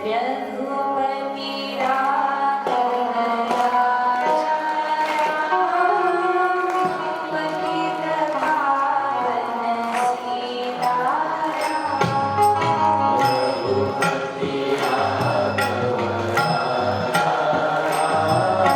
रघुपति राघव राजा राम, पतित पावन सीताराम। रघुपति राघव राजा राम, पतित पावन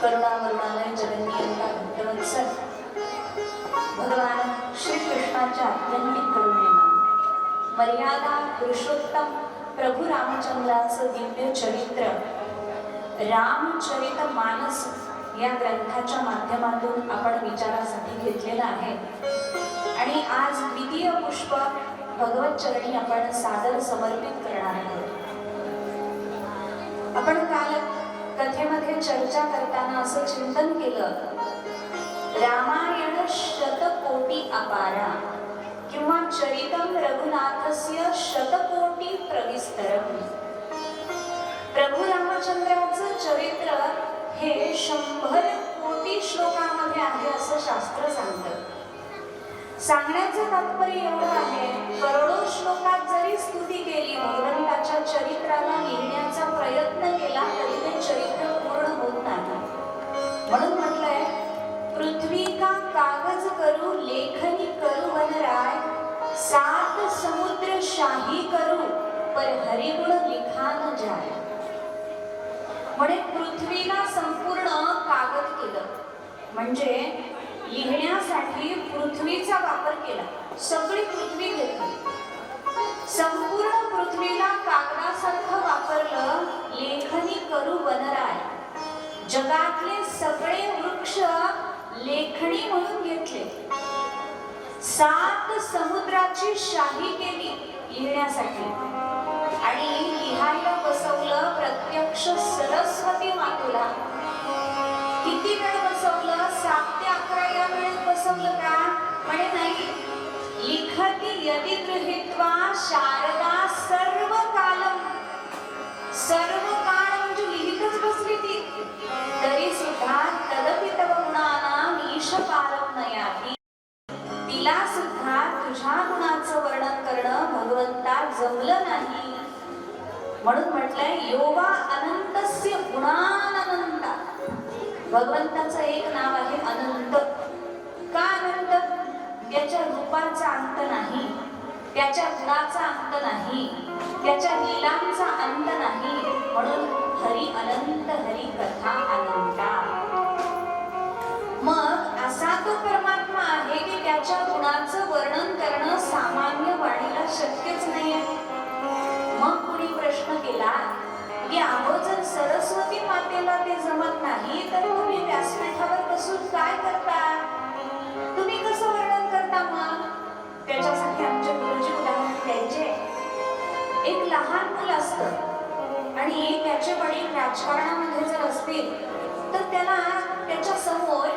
करुणामरुणालय जगन्नियंता भक्तवत्सल भगवान श्री कृष्णाच्या अत्यंतिक करुणेनं मर्यादा पुरुषोत्तम प्रभू रामचंद्राचं दिव्य चरित्र रामचरित मानस या ग्रंथाच्या माध्यमातून आपण विचारासाठी घेतलेला आहे आणि आज द्वितीय पुष्प भगवत चरणी आपण सादर समर्पित करणार आहोत। चर्चा करताना असं चिंतन केलं, रामायण शतकोटी अपारा किंवा चरितम रघुनाथस्य शतकोटी प्रविस्तरम. प्रभू रामचंद्राचं चरित्र हे 100 कोटी श्लोकांमध्ये आहे असं शास्त्र सांगतं. सांगण्याचं तात्पर्य एवढं आहे, करोडो श्लोकात जरी स्तुती केली, भगवंताच्या चरित्राला लिहिण्याचा प्रयत्न केला तरी ते चरित्र पूर्ण होत नाही. म्हणून म्हटलंय, पृथ्वी का कागज करू लेखनी करू वनराय, 7 समुद्र शाही करू पर हरिगुण लिखा न जाय. म्हणे पृथ्वीला संपूर्ण कागद केलं, म्हणजे लिहिण्यासाठी पृथ्वीचा वापर केला. सगळी पृथ्वी घेतली, संपूर्ण पृथ्वीला कागदासारखं वापरलं. लेखनी करू वनराय, जगातले सगळे वृक्ष लेखणी म्हणून घेतले. 7 समुद्राची शाही केली लिहिण्यासाठी आणि लिहायला बसवलं प्रत्यक्ष सरस्वती मातेला. किती वेळ बसवलं? 7 ते 11 या वेळेत बसवलं का? म्हणे नाही, लिखती यदि गृहीत्वा शारदा सर्व कालम. सर्व काळ म्हणजे लिहितच बसली ती, तरी सुद्धा तदपि तव गुणानां ईश पारम नयाति. तिला सुद्धा तुझ्या गुणाचं वर्णन करणं भगवंता जमलं नाही. म्हणून म्हटलंय, योवा अनंतस्य गुणानंता. भगवंताचं एक नाव आहे अनंत. का अनंत? त्याच्या रूपाचा अंत नाही, त्याच्या गुणाचा अंत नाही, त्याच्या लीलांचा अंत नाही. म्हणून हरी अनंत, हरी कथा अनंता. मग असा तो परमात्मा आहे की त्याच्या गुणाचं वर्णन करणं सामान्य वाणीला शक्यच नाहीये. मग कुणी प्रश्न केला की अहो, जर सरस्वती मातेला ते जमत नाही तर तुम्ही व्यासपीठावर बसून काय करता? तुम्ही कसं वर्णन करता? मग त्याच्यासाठी आमचे गुरुजी उदाहरण द्यायचे. एक लहान मुल असतं आणि त्याचे वडील राजकारणामध्ये जर असतील तर त्याला त्याच्या समोर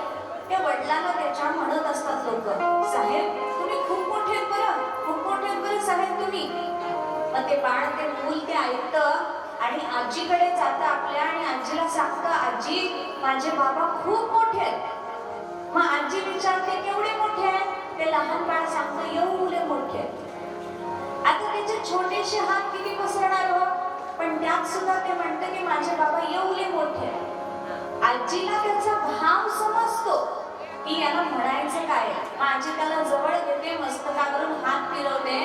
त्या वडिलांना त्याच्या म्हणत असतात लोक, साहेब तुम्ही खूप मोठे आहेत बरं, खूप मोठे आहेत बरं साहेब तुम्ही. मग ते बाळ, ते मूल ते ऐकतं आणि आजीकडे जातं आपल्या आणि आजीला सांगतं, आजी माझे बाबा खूप मोठे आहेत. मग आजी विचारते केवढे मोठे आहेत? ते लहान बाळ सांगतं एवढे मोठे आहेत. आता त्याचे छोटेसे हात किती पसरणार हो, पण त्यात सुद्धा ते म्हणतं की माझे बाबा एवढे मोठे आहेत. आजीला त्याचा भाव समजतो की याला म्हणायचं काय. मग आजी त्याला जवळ घेते, मस्तकावरून हात फिरवते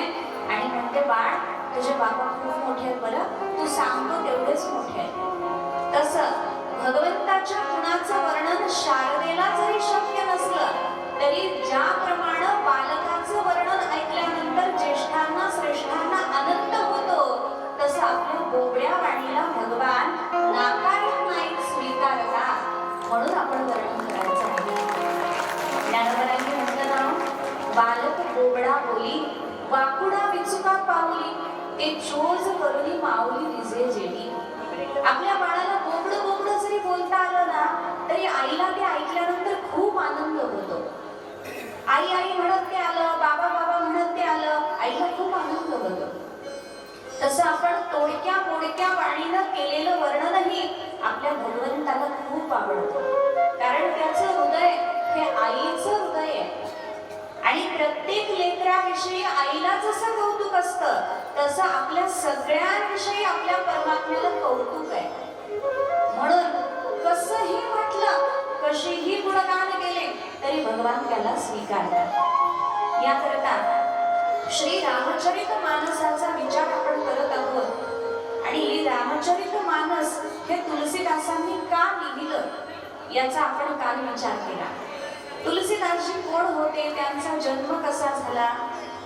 आणि म्हणते, बाळ तुझे बाबा खूप मोठे आहेत बरं, तू सांगतो तेवढेच मोठे आहेत. तसं भगवंताच्या गुणाचं वर्णन शारदेला जरी शक्य नसलं तरी ज्याप्रमाणे बालकाचं वर्णन ऐकल्यानंतर ज्येष्ठांना श्रेष्ठांना आनंद होतो, तसं आपल्या बोबड्या वाणीला भगवान नाकारत नाही, स्वीकारता. म्हणून आपण वर्णन करायचं आहे. ज्ञानोबरांनी म्हटलं ना, बालक बोबडा बोली वाकुडा विचुका पावली, ते चोज करुनी माऊली विजे जेली. आपल्या बाळाला बोबडं बोबडं जरी बोलता आलं ना तरी आईला ते ऐकल्यानंतर खूप आनंद होतो. आई आई म्हणत ते आलं, बाबा बाबा म्हणत ते आलं, आईला खूप आनंद होतो. तसं आपण तोडक्या मोडक्या वाणीनं केलेलं वर्णनही आपल्या भगवंताला खूप आवडतं, कारण त्याचं हृदय हे आईचं हृदय आहे. आणि प्रत्येक लेकराविषयी आईला जसं कौतुक असतं तसं आपल्या सगळ्यांविषयी आपल्या परमात्म्याला कौतुक आहे. म्हणून कसंही म्हटलं, कशीही गुणगान केले तरी भगवान त्याला स्वीकारतात. याकरता श्री रामचरित मानसाचा विचार आपण करत आहोत. आणि रामचरित मानस हे तुलसीदासांनी का लिहिलं याचा आपण काल विचार केला. तुलसीदासजी कोण होते, त्यांचा जन्म कसा झाला,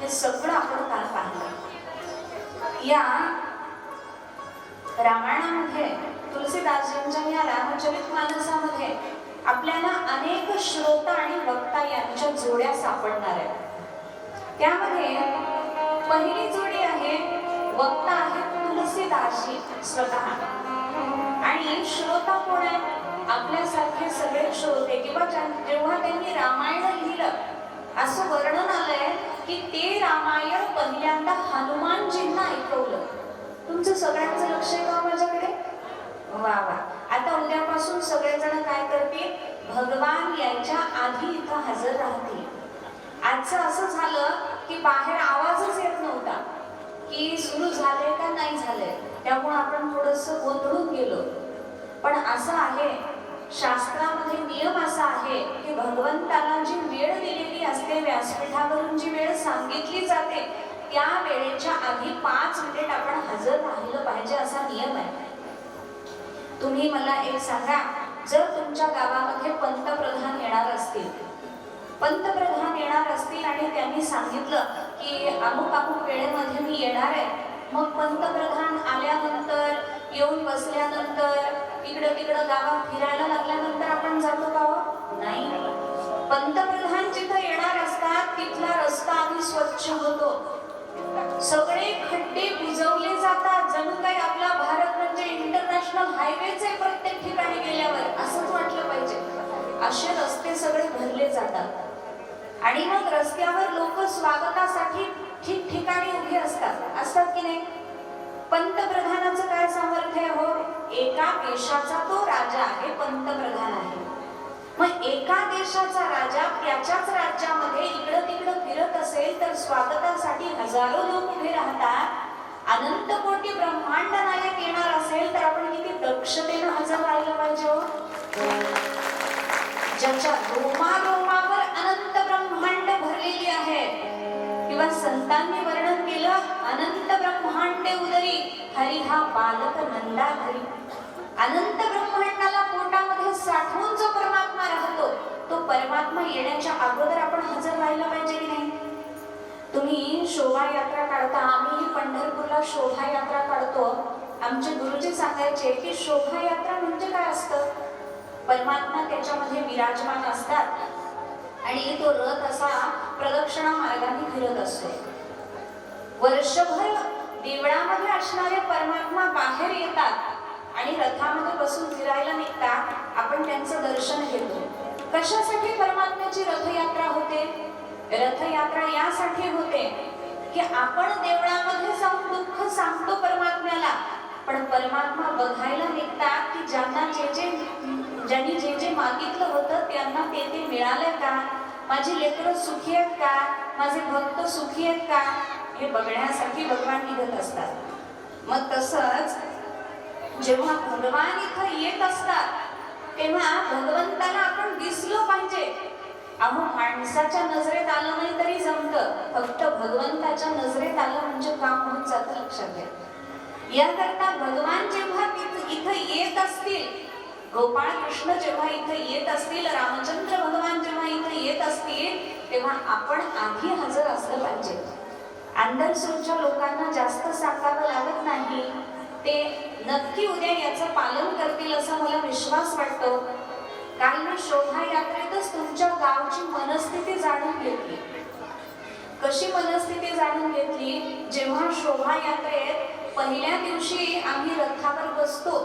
हे सगळं आपण काल पाहिलं. या रामायणामध्ये तुलसीदासजींच्या या रामचरित मानसामध्ये आपल्याला अनेक श्रोता आणि वक्ता यांच्या जोड्या सापडणार आहेत. त्यामध्ये पहिली जोडी आहे, वक्ता आहेत तुलसीदासजी स्वतः आणि आणि श्रोता कोण आहे? आपल्यासारखे सगळे श्रोते किंवा जेव्हा त्यांनी रामायण लिहिलं असं वर्णन आलंय की ते रामायण पहिल्यांदा हनुमानजींना ऐकवलं. तुमचं सगळ्यांचं लक्ष आहे का माझ्याकडे? वा वा. आता उद्यापासून सगळेजण काय करतील? भगवान यायच्या आधी इथं हजर राहतील. आजचं असं झालं की बाहेर आवाजच येत नव्हता की सुरू झाले का नाही झाले, त्यामुळे आपण थोडंसं गोंधळून गेलो. पण असं आहे, शास्त्रामध्ये नियम असा आहे की भगवंताला जी वेळ दिलेली असते, व्यासपीठावरून जी वेळ सांगितली जाते त्या वेळेच्या आधी 5 मिनिट आपण हजर राहिलं पाहिजे असा नियम आहे. तुम्ही मला एक सांगा, जर तुमच्या गावामध्ये पंतप्रधान येणार असतील आणि त्यांनी सांगितलं की अमुक अमुक वेळेमध्ये मी येणार आहे, मग पंतप्रधान आल्यानंतर येऊन बसल्यानंतर इकडं तिकडं गावात फिरायला लागल्यानंतर आपण जातो का? नाही. पंतप्रधान जिथं येणार असतात तिथला रस्ता आधी स्वच्छ होतो, सगळे खड्डे बुजवले जातात, जणू काही आपला भारत म्हणजे इंटरनॅशनल हायवेच आहे. प्रत्येक ठिकाणी गेल्यावर असंच वाटलं पाहिजे. असे रस्ते सगळे भरले जातात आणि मग रस्त्यावर लोक स्वागतासाठी ठिकठिकाणी उभे असतात की नाही? पंतप्रधानाचं काय सामर्थ्य आहे? हो, एका देशाचा तो राजा आहे, पंतप्रधान आहे. मग एका देशाचा राजा त्याच्याच राज्यामध्ये इकडं तिकडं फिरत असेल तर स्वागतासाठी हजारो लोक उभे राहतात. अनंत कोटी ब्रह्मांड नायक येणार असेल तर आपण किती दक्षतेनं हजर राहिलं पाहिजे हो. ज्याच्या रोमारोमावर अनंत ब्रह्मांड भरलेली आहे, किंवा संतांनी वर्णन केलं, अनंत ब्रह्मांडे उदरी हरी हा बालक नंदाधरी. अनंत ब्रह्मांडाला पोटामध्ये साठवून जो परमात्मा राहतो, तो परमात्मा येण्याच्या अगोदर आपण हजर राहिलं पाहिजे की नाही? तुम्ही शोभायात्रा काढता, आम्ही पंढरपूरला शोभायात्रा काढतो. आमचे गुरुजी सांगायचे की शोभायात्रा म्हणजे काय असतं? परमात्मा त्याच्यामध्ये विराजमान असतात आणि तो रथ असा प्रदक्षिणा मार्गाने फिरत असतो. वर्षभर देवळामध्ये असणारे परमात्मा बाहेर येतात आणि रथामध्ये बसून फिरायला निघतात. आपण त्यांचं दर्शन घेतो. कशासाठी परमात्म्याची रथयात्रा होते? रथयात्रा यासाठी होते की आपण देवळामध्ये जाऊन दुःख सांगतो परमात्म्याला, पण परमात्मा बघायला निघतात की ज्यांनी जे मागितलं होतं त्यांना ते मिळालं का, माझी लेकरं सुखी आहेत का, माझे भक्त सुखी आहेत का, हे बघण्यासाठी भगवान निघत असतात. मग तसंच जेव्हा भगवान इथं येत असतात तेव्हा भगवंताला आपण दिसलो पाहिजे. अहो, माणसाच्या नजरेत आलं नाही तरी जमतं, फक्त भगवंताच्या नजरेत आलं म्हणजे काम होऊन जातं. लक्षात घ्या. याकरता भगवान जेव्हा इथं येत असतील, गोपाळ कृष्ण जेव्हा इथं येत असतील, रामचंद्र भगवान जेव्हा इथं येत असतील, तेव्हा आपण आधी हजर असलं पाहिजे. अंडरसूरच्या लोकांना जास्त सांगावं लागत नाही, ते नक्की उद्या याचं पालन करतील असा मला विश्वास वाटतो. काल मी शोभायात्रेतच तुमच्या गावची मनस्थिती जाणून घेतली. कशी मनस्थिती जाणून घेतली? जेव्हा शोभायात्रेत पहिल्या दिवशी आम्ही रथावर बसतो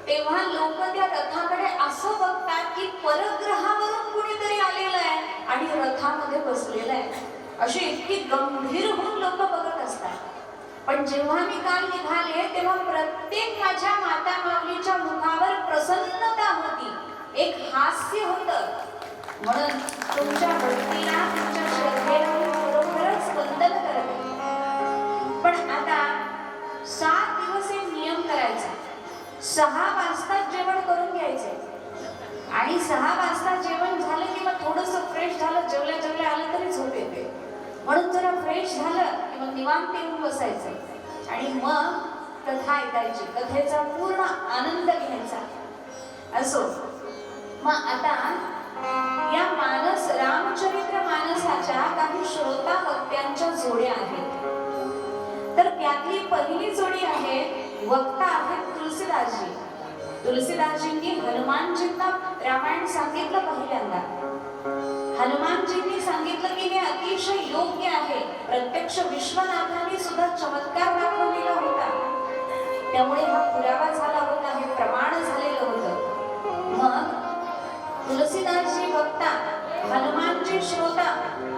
तेव्हा लोक त्या रथाकडे असं बघतात की परग्रहावरून कुणीतरी आलेलं आहे आणि रथामध्ये बसलेलं आहे, अशी इतकी गंभीर होऊन लोक बघत असतात. पण जेव्हा मी काल निघाले तेव्हा प्रत्येक माझ्या माता माऊलीच्या मुखावर प्रसन्नता होती, एक हास्य होतं. म्हणून तुमच्या भक्तीला, तुमच्या श्रद्धेला मी खरोखरच वंदन करते. पण आता 7 दिवस एक नियम करायचा. 6 वाजता जेवण करून घ्यायचे आणि 6 वाजता जेवण झालं की मग थोडंसं फ्रेश झालं, जेवल्या आलं तरी झोप येते. म्हणून जरा फ्रेश झालं की मग निवांत येऊन बसायचं आणि मग कथा ऐकायची, कथेचा पूर्ण आनंद घ्यायचा. असो, मग आता या रामचरित्र मानसाच्या काही श्रोता वक्त्यांच्या जोड्या आहेत. तर त्यातली पहिली जोडी आहे, वक्ता आहेत तुलसीदासजी. तुलसीदासजींनी हनुमानजींना रामायण सांगितलं पहिल्यांदा. हनुमानजींनी सांगितलं की हे अतिशय योग्य आहे. प्रत्यक्ष विश्वनाथांनी सुद्धा चमत्कार दाखवलेला होता, त्यामुळे हा पुरावा झाला होता हे प्रमाण झालेलं होतं. मग तुलसीदासजी वक्ता, हनुमानजी श्रोता,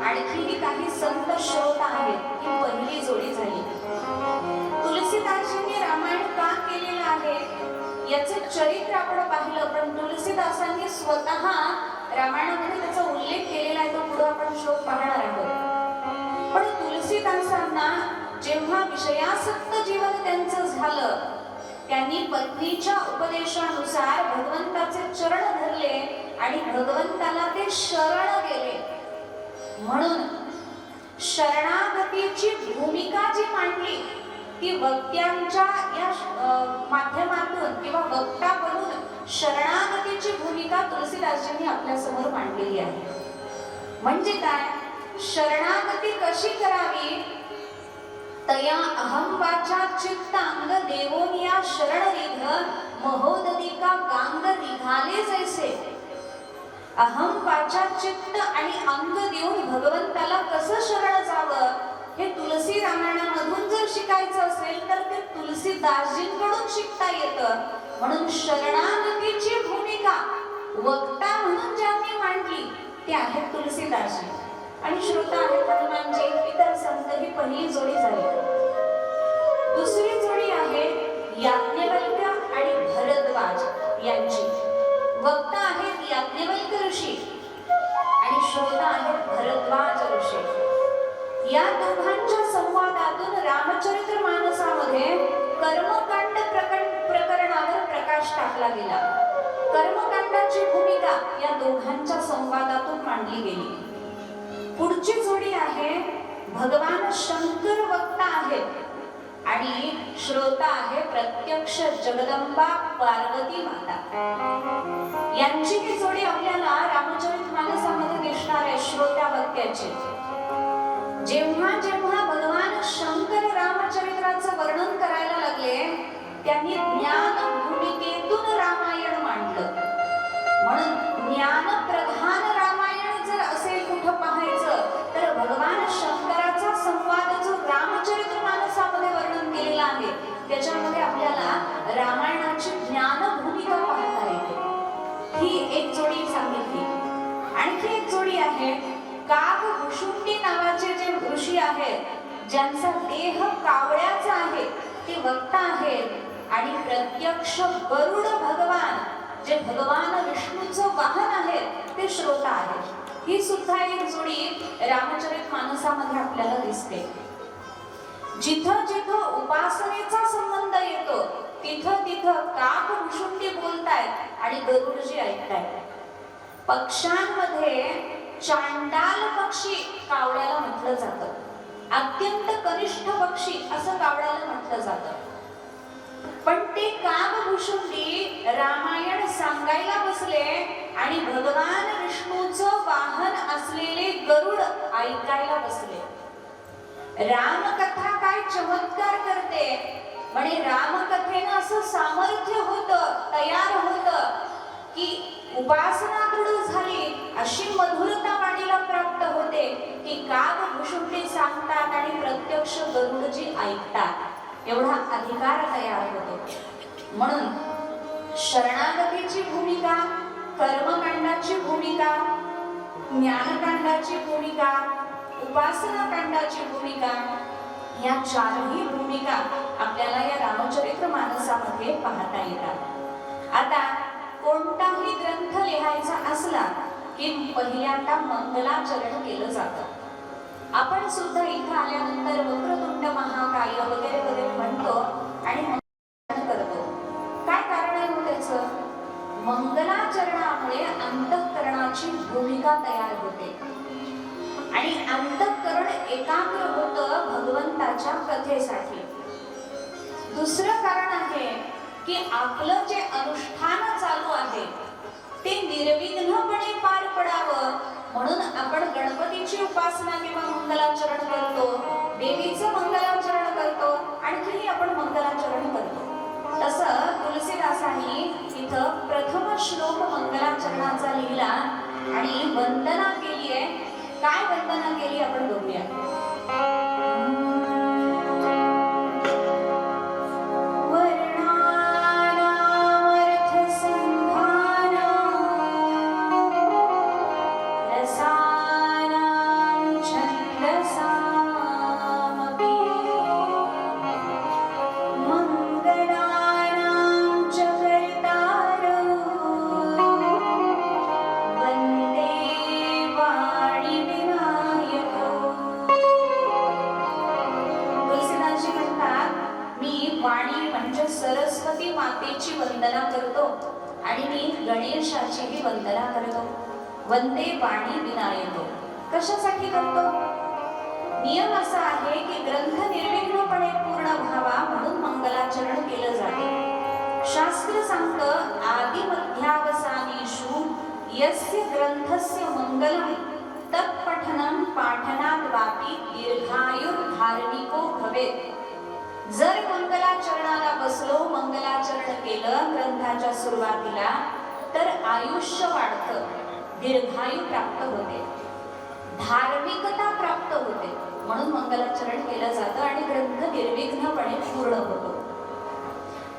आणखीही काही संत श्रोता आहेत. ही पहिली जोडी झाली. तुलसीदासजींनी रामायण का केलेलं आहे याचं चरित्र आपण पाहिलं, पण तुलसीदासांनी स्वतः रामायणामध्ये त्याचा उल्लेख केलेला आहे. तो पुढे आपण श्लोक पाहणार आहोत. पण तुलसीदासांना जेव्हा विषयासक्त जीवन त्यांचं झालं, त्यांनी पत्नीच्या उपदेशानुसार भगवंताचे चरण धरले आणि भगवंताला ते शरण गेले. म्हणून शरणागतीची भूमिका जी मांडली ती वक्त्यांच्या या माध्यमातून किंवा वक्ता बनून शरणागतीची भूमिका तुलसीदासजींनी आपल्या समोर मांडलेली आहे. म्हणजे काय? शरणागती कशी करावी? तया अहंवाचा चित्तांग देवोनिया शरण रिध महोदधिका गांग निघाले जैसे. अहम वाचा चित्त आणि अंग देऊन भगवंताला कसं शरण जावं हे तुलसी रामायणामधून जर शिकायचं असेल तर ते तुलसीदासजींकडून शिकता येतं. म्हणून शरणागतीची भूमिका वक्ता म्हणून ज्यांनी मांडली ते आहेत तुलसीदासजी आणि श्रोता आहेत हनुमानजी, इतर संत. ही पहिली जोडी झाली. दुसरी जोडी आहे याज्ञवल्क्य आणि भरद्वाज यांची. वक्ता आहेत याज्ञवल्क्य ऋषी आणि श्रोता आहेत भरद्वाज ऋषी. या दोघांच्या संवादातून रामचरित्र मानसामध्ये कर्मकांड प्रकरणावर प्रकाश टाकला गेला. कर्मकांडाची भूमिका या दोघांच्या संवादातून मांडली गेली. पुढची जोडी आहे भगवान शंकर वक्ता आहेत आणि श्रोता आहे प्रत्यक्ष जगदंबा पार्वती माता. यांची ही जोडी आपल्याला रामचरितमानसामध्ये दिसणार आहे श्रोत्या वक्त्याची. जेव्हा जेव्हा भगवान शंकर रामचरित्राचं वर्णन करायला लागले त्यांनी ज्ञान भूमिकेतून रामायण मांडलं. म्हणून ज्ञान प्रधान रामायण जर असेल कुठं पाहायचं तर भगवान शंकराचा संवाद जो रामचरित्र मानसामध्ये वर्णन केलेला आहे त्याच्यामध्ये आपल्याला रामायणाची ज्ञान भूमिका पाहता येते. ही एक जोडी सांगितली. आणखी एक जोडी आहे कागभुषुंडी नावाचे जे ऋषी आहेत ज्यांचा देह कावळ्याचा आहे ते वक्ता आहेत आणि प्रत्यक्ष गरुड भगवान जे भगवान विष्णूचं वाहन आहे ते श्रोता आहेत. ही सुद्धा एक जोडी रामचरित मानसामध्ये आपल्याला दिसते. जिथं जिथं उपासनेचा संबंध येतो तिथं तिथं कागभुषुंडी बोलतायत आणि गरुडजी ऐकतायत. पक्ष्यांमध्ये चांडाल पक्षी कावळ्याला म्हटलं जातं. अत्यंत कनिष्ठ पक्षी असं कावळ्याला म्हटलं जातं. पण ते कागभुषुंडी रामायण सांगायला बसले आणि भगवान विष्णूचं वाहन असलेले गरुड ऐकायला बसले. रामकथा काय चमत्कार करते म्हणे. रामकथेनं असं सामर्थ्य होतं, तयार होतं की उपासना दृढ झाली, अशी मधुरता वाणीला प्राप्त होते की कागभुषुंडी सांगतात आणि प्रत्यक्ष गरुडजी ऐकतात, एवढा अधिकार तयार होतो. म्हणून शरणागतीची भूमिका, कर्मकांडाची भूमिका, ज्ञानकांडाची भूमिका, उपासना कांडाची भूमिका, या चारही भूमिका आपल्याला या रामचरित्र मानसामध्ये पाहता येतात. आता कोणताही ग्रंथ लिहायचा असला की पहिल्यांदा मंगलाचरण केलं जातं. आपण सुद्धा इथं आल्यानंतर वक्रतुंड महाकाय वगैरे वगैरे म्हणतो आणि मंगलाचरण करतो. काय कारण आहे त्याचं? मंगलाचरणामुळे अंतःकरणाची भूमिका तयार होते आणि अंतःकरण एकाग्र होतं भगवंताच्या कथेसाठी. दुसरं कारण आहे की आपलं जे अनुष्ठान चालू आहे ते निर्विघ्नपणे पार पडावं म्हणून आपण गणपतीची उपासना किंवा मंगलाचरण करतो, देवीचं मंगलाचरण करतो, आणखीही आपण मंगलाचरण करतो. तसं तुलसीदासांनी इथं प्रथम श्लोक मंगलाचरणाचा लिहिला आणि वंदना केली आहे. काय वंदना केली आपण बघूया. वर्णानां सरस्वती मातेची वंदना करतो आणि मी गणेशाचीही वंदना करतो. वंदे वाणी विनायको. कशासाठी करतो? नियम असा आहे की ग्रंथ निर्विघ्नपणे पूर्ण व्हावा म्हणून मंगलाचरण केलं जाते. शास्त्र सांगतं आदि मध्यावसानेषु यस्य ग्रंथस्य मंगलम तत्पठनं पाठनाद वापी दीर्घायुर्धार्मिको भवेत्. जर मंगलाचरणाला बसलो, मंगलाचरण केलं ग्रंथाच्या सुरुवातीला, तर आयुष्य वाढतं, दीर्घायु प्राप्त होते, धार्मिकता प्राप्त होते. म्हणून मंगलाचरण केलं जातं आणि ग्रंथ निर्विघ्नपणे पूर्ण होतो.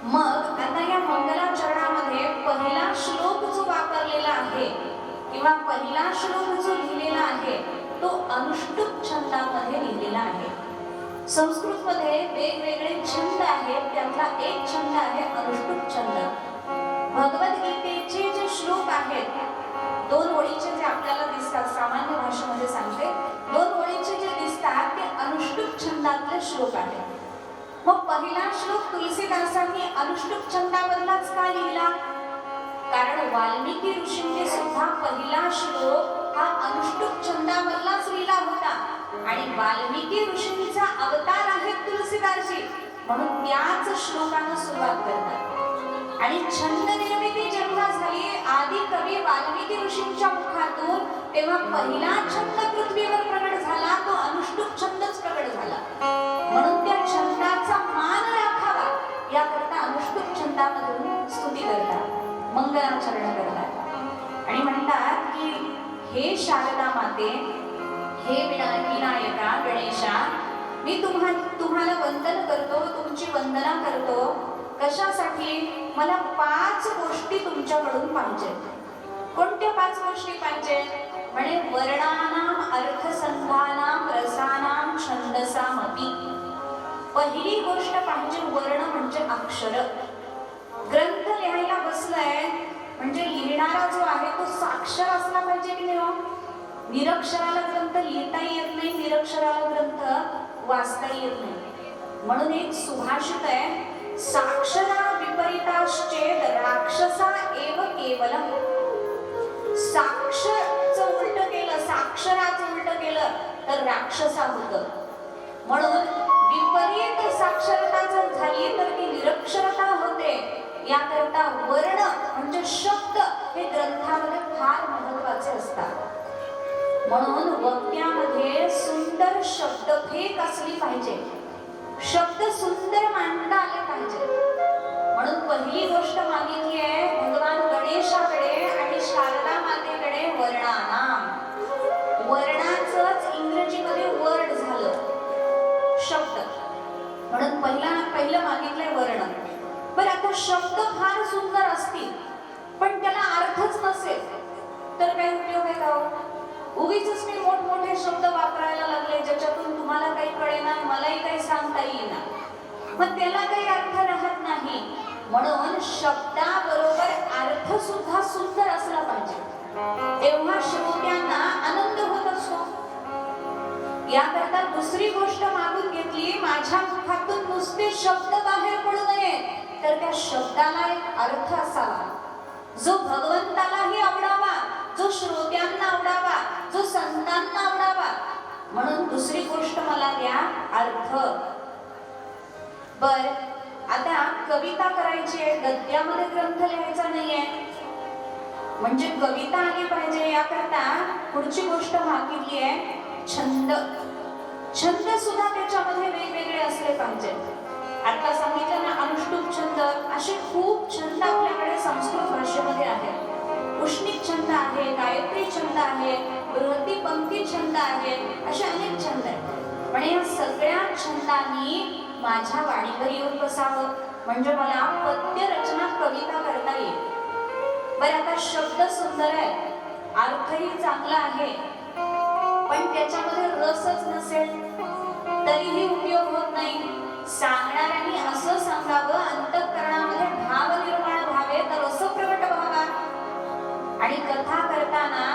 मग आता या मंगलाचरणामध्ये पहिला श्लोक जो वापरलेला आहे किंवा पहिला श्लोक जो लिहिलेला आहे तो अनुष्टुप छंदामध्ये लिहिलेला आहे. संस्कृतमध्ये वेगवेगळे छंद आहेत, त्यातला एक छंद आहे अनुष्टुप छंद. भगवद्गीतेचे जे श्लोक आहेत, 2 ओळीचे जे आपल्याला दिसतात, सामान्य भाषेमध्ये सांगते, 2 ओळीचे जे दिसतात ते अनुष्टुप छंदातले श्लोक आहेत. मग पहिला श्लोक तुलसीदासांनी अनुष्टुप छंदामधलाच का लिहिला? कारण वाल्मिकी ऋषींनी सुद्धा पहिला श्लोक हा अनुष्टुप छंदामधलाच लिहिला होता आणि वाल्मिकी ऋषींचा अवतार आहे तुलसीदासजी, म्हणून त्याच श्लोकानं सुरुवात करतात. आणि छंद निर्मिती जेव्हा झाली आदि कवी वाल्मिकी ऋषींच्या मुखातून, तेव्हा पहिला छंद पृथ्वीवर प्रकट झाला तो अनुष्टुप छंदच प्रकट झाला. म्हणून त्या छंदाचा मान राखावा याकरता अनुष्टुप छंदामधून स्तुती करतात, मंगलाचरण करतात आणि म्हणतात की हे शारदा माते, हे विनायका गणेशा, मी तुम्हाला वंदन करतो, तुमची वंदना करतो. कशासाठी? मला 5 गोष्टी तुमच्याकडून पाहिजे. कोणत्या 5 गोष्टी पाहिजे? म्हणे वर्णानाम अर्थसंधानाम रसानाम छंदसामपि. पहिली गोष्ट पाहिजे वर्ण म्हणजे अक्षर. ग्रंथ लिहायला बसलाय म्हणजे लिहिणारा जो आहे तो साक्षर असला पाहिजे की नाही? निरक्षराला ग्रंथ लिहिता येत नाही, निरक्षराला ग्रंथ वाचता येत नाही. म्हणून एक सुभाषित आहे, साक्षरा विपरीताश्चेद राक्षसा एव केवलम. साक्षरचं उलट केलं, साक्षराचं उलट केलं तर राक्षसा होतं. म्हणून विपरीत साक्षरता जर झाली तर ती निरक्षरता होते. याकरता वर्ण म्हणजे शब्द हे ग्रंथामध्ये फार महत्वाचे असतात. म्हणून वक्त्यामध्ये सुंदर शब्दफेक असली पाहिजे, शब्द सुंदर मांडता आले पाहिजे. म्हणून पहिली गोष्ट मागितली आहे भगवान गणेशाकडे आणि शारदा मातेकडे वर्णानाम. वर्णाचंच इंग्रजीमध्ये वर्ड झालं, शब्द. म्हणून पहिलं मागितलंय वर्ण. पण आता शब्द फार सुंदर असतील पण त्याला अर्थच नसेल तर काय उपयोग आहे का? उगीच मी मोठमोठे शब्द वापरायला लागले ज्याच्यातून तुम्हाला काही कळेना, मलाही काही सांगता येईना, मग त्याला काही अर्थ राहत नाही. म्हणून शब्दाबरोबर अर्थ सुद्धा सुंदर असला पाहिजे, तेव्हा श्रोत्यांना आनंद होत असतो. याकरता दुसरी गोष्ट मागून घेतली, माझ्या मुखातून नुसते शब्द बाहेर पडू नये तर त्या शब्दाला एक अर्थ असावा, जो भगवंतालाही आवडावा, जो श्रोत्यांना आवडावा, जो संतांना आवडावा. म्हणून दुसरी गोष्ट मला द्या, अर्थ. बर, आता कविता करायची आहे, गद्यामध्ये ग्रंथ लिहायचा नाहीये, म्हणजे कविता आली पाहिजे. याकरता पुढची गोष्ट मागितली आहे छंद. छंद सुद्धा त्याच्यामध्ये वेगवेगळे असले पाहिजे. आता सांगितलं ना अनुष्टुप छंद, असे खूप छंद आपल्याकडे संस्कृत भाषेमध्ये आहेत. उष्णिक छंद आहे, गायत्री छंद आहे, बृहती पंक्ती छंद आहे, असे अनेक छंद आहेत. पण या सगळ्या छंदांनी माझ्या वाणीवर येऊन बसावं म्हणजे मला पद्य रचना कविता करता येईल. बरं, आता शब्द सुंदर आहे, अर्थही चांगला आहे, पण त्याच्यामध्ये रसच नसेल तरीही उपयोग होत नाही. सांगणाऱ्यांनी असं सांगावं, अंतःकरणामध्ये भाव निर्माण व्हावे, तर रस प्रकट व्हावा. आणि कथा करताना,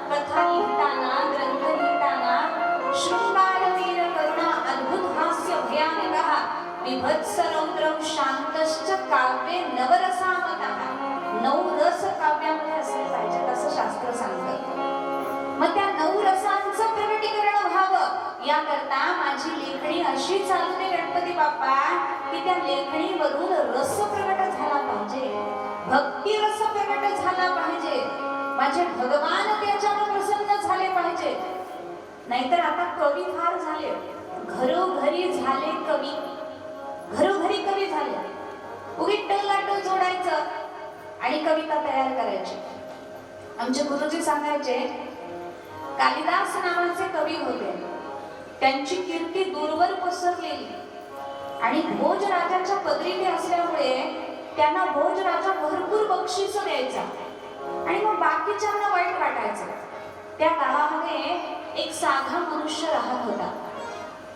कथा लिहिताना, ग्रंथ लिहिताना शृंगारवीर करुणा अद्भुत हास्य भयानकः बिभत्स रौद्रं शांतश्च काव्ये मग त्या 9 रसांचं प्रगटीकरण व्हावं याकरता माझी लेखणी अशी चालू दे गणपती बाप्पा की त्या लेखणीमधून रस प्रगट झाला पाहिजे, भक्ती रस प्रगट झाला पाहिजे, माझे भगवान त्याच्यानं प्रसन्न झाले पाहिजे. नाहीतर आता कवी फार झाले, घरोघरी झाले कवी, घरोघरी कवी झाले. उगी टलाट जोडायचं आणि कविता तयार करायची. आमचे गुरुजी सांगायचे कालिदास नावाचे कवी होते, त्यांची कीर्ती दूरवर पसरलेली आणि भोजराजाच्या पदरी ते असल्यामुळे त्यांना भोजराजा भरपूर बक्षीस द्यायचा आणि मग बाकीच्यांना वाईट वाटायचं. त्या गावामध्ये एक साधा मनुष्य राहत होता.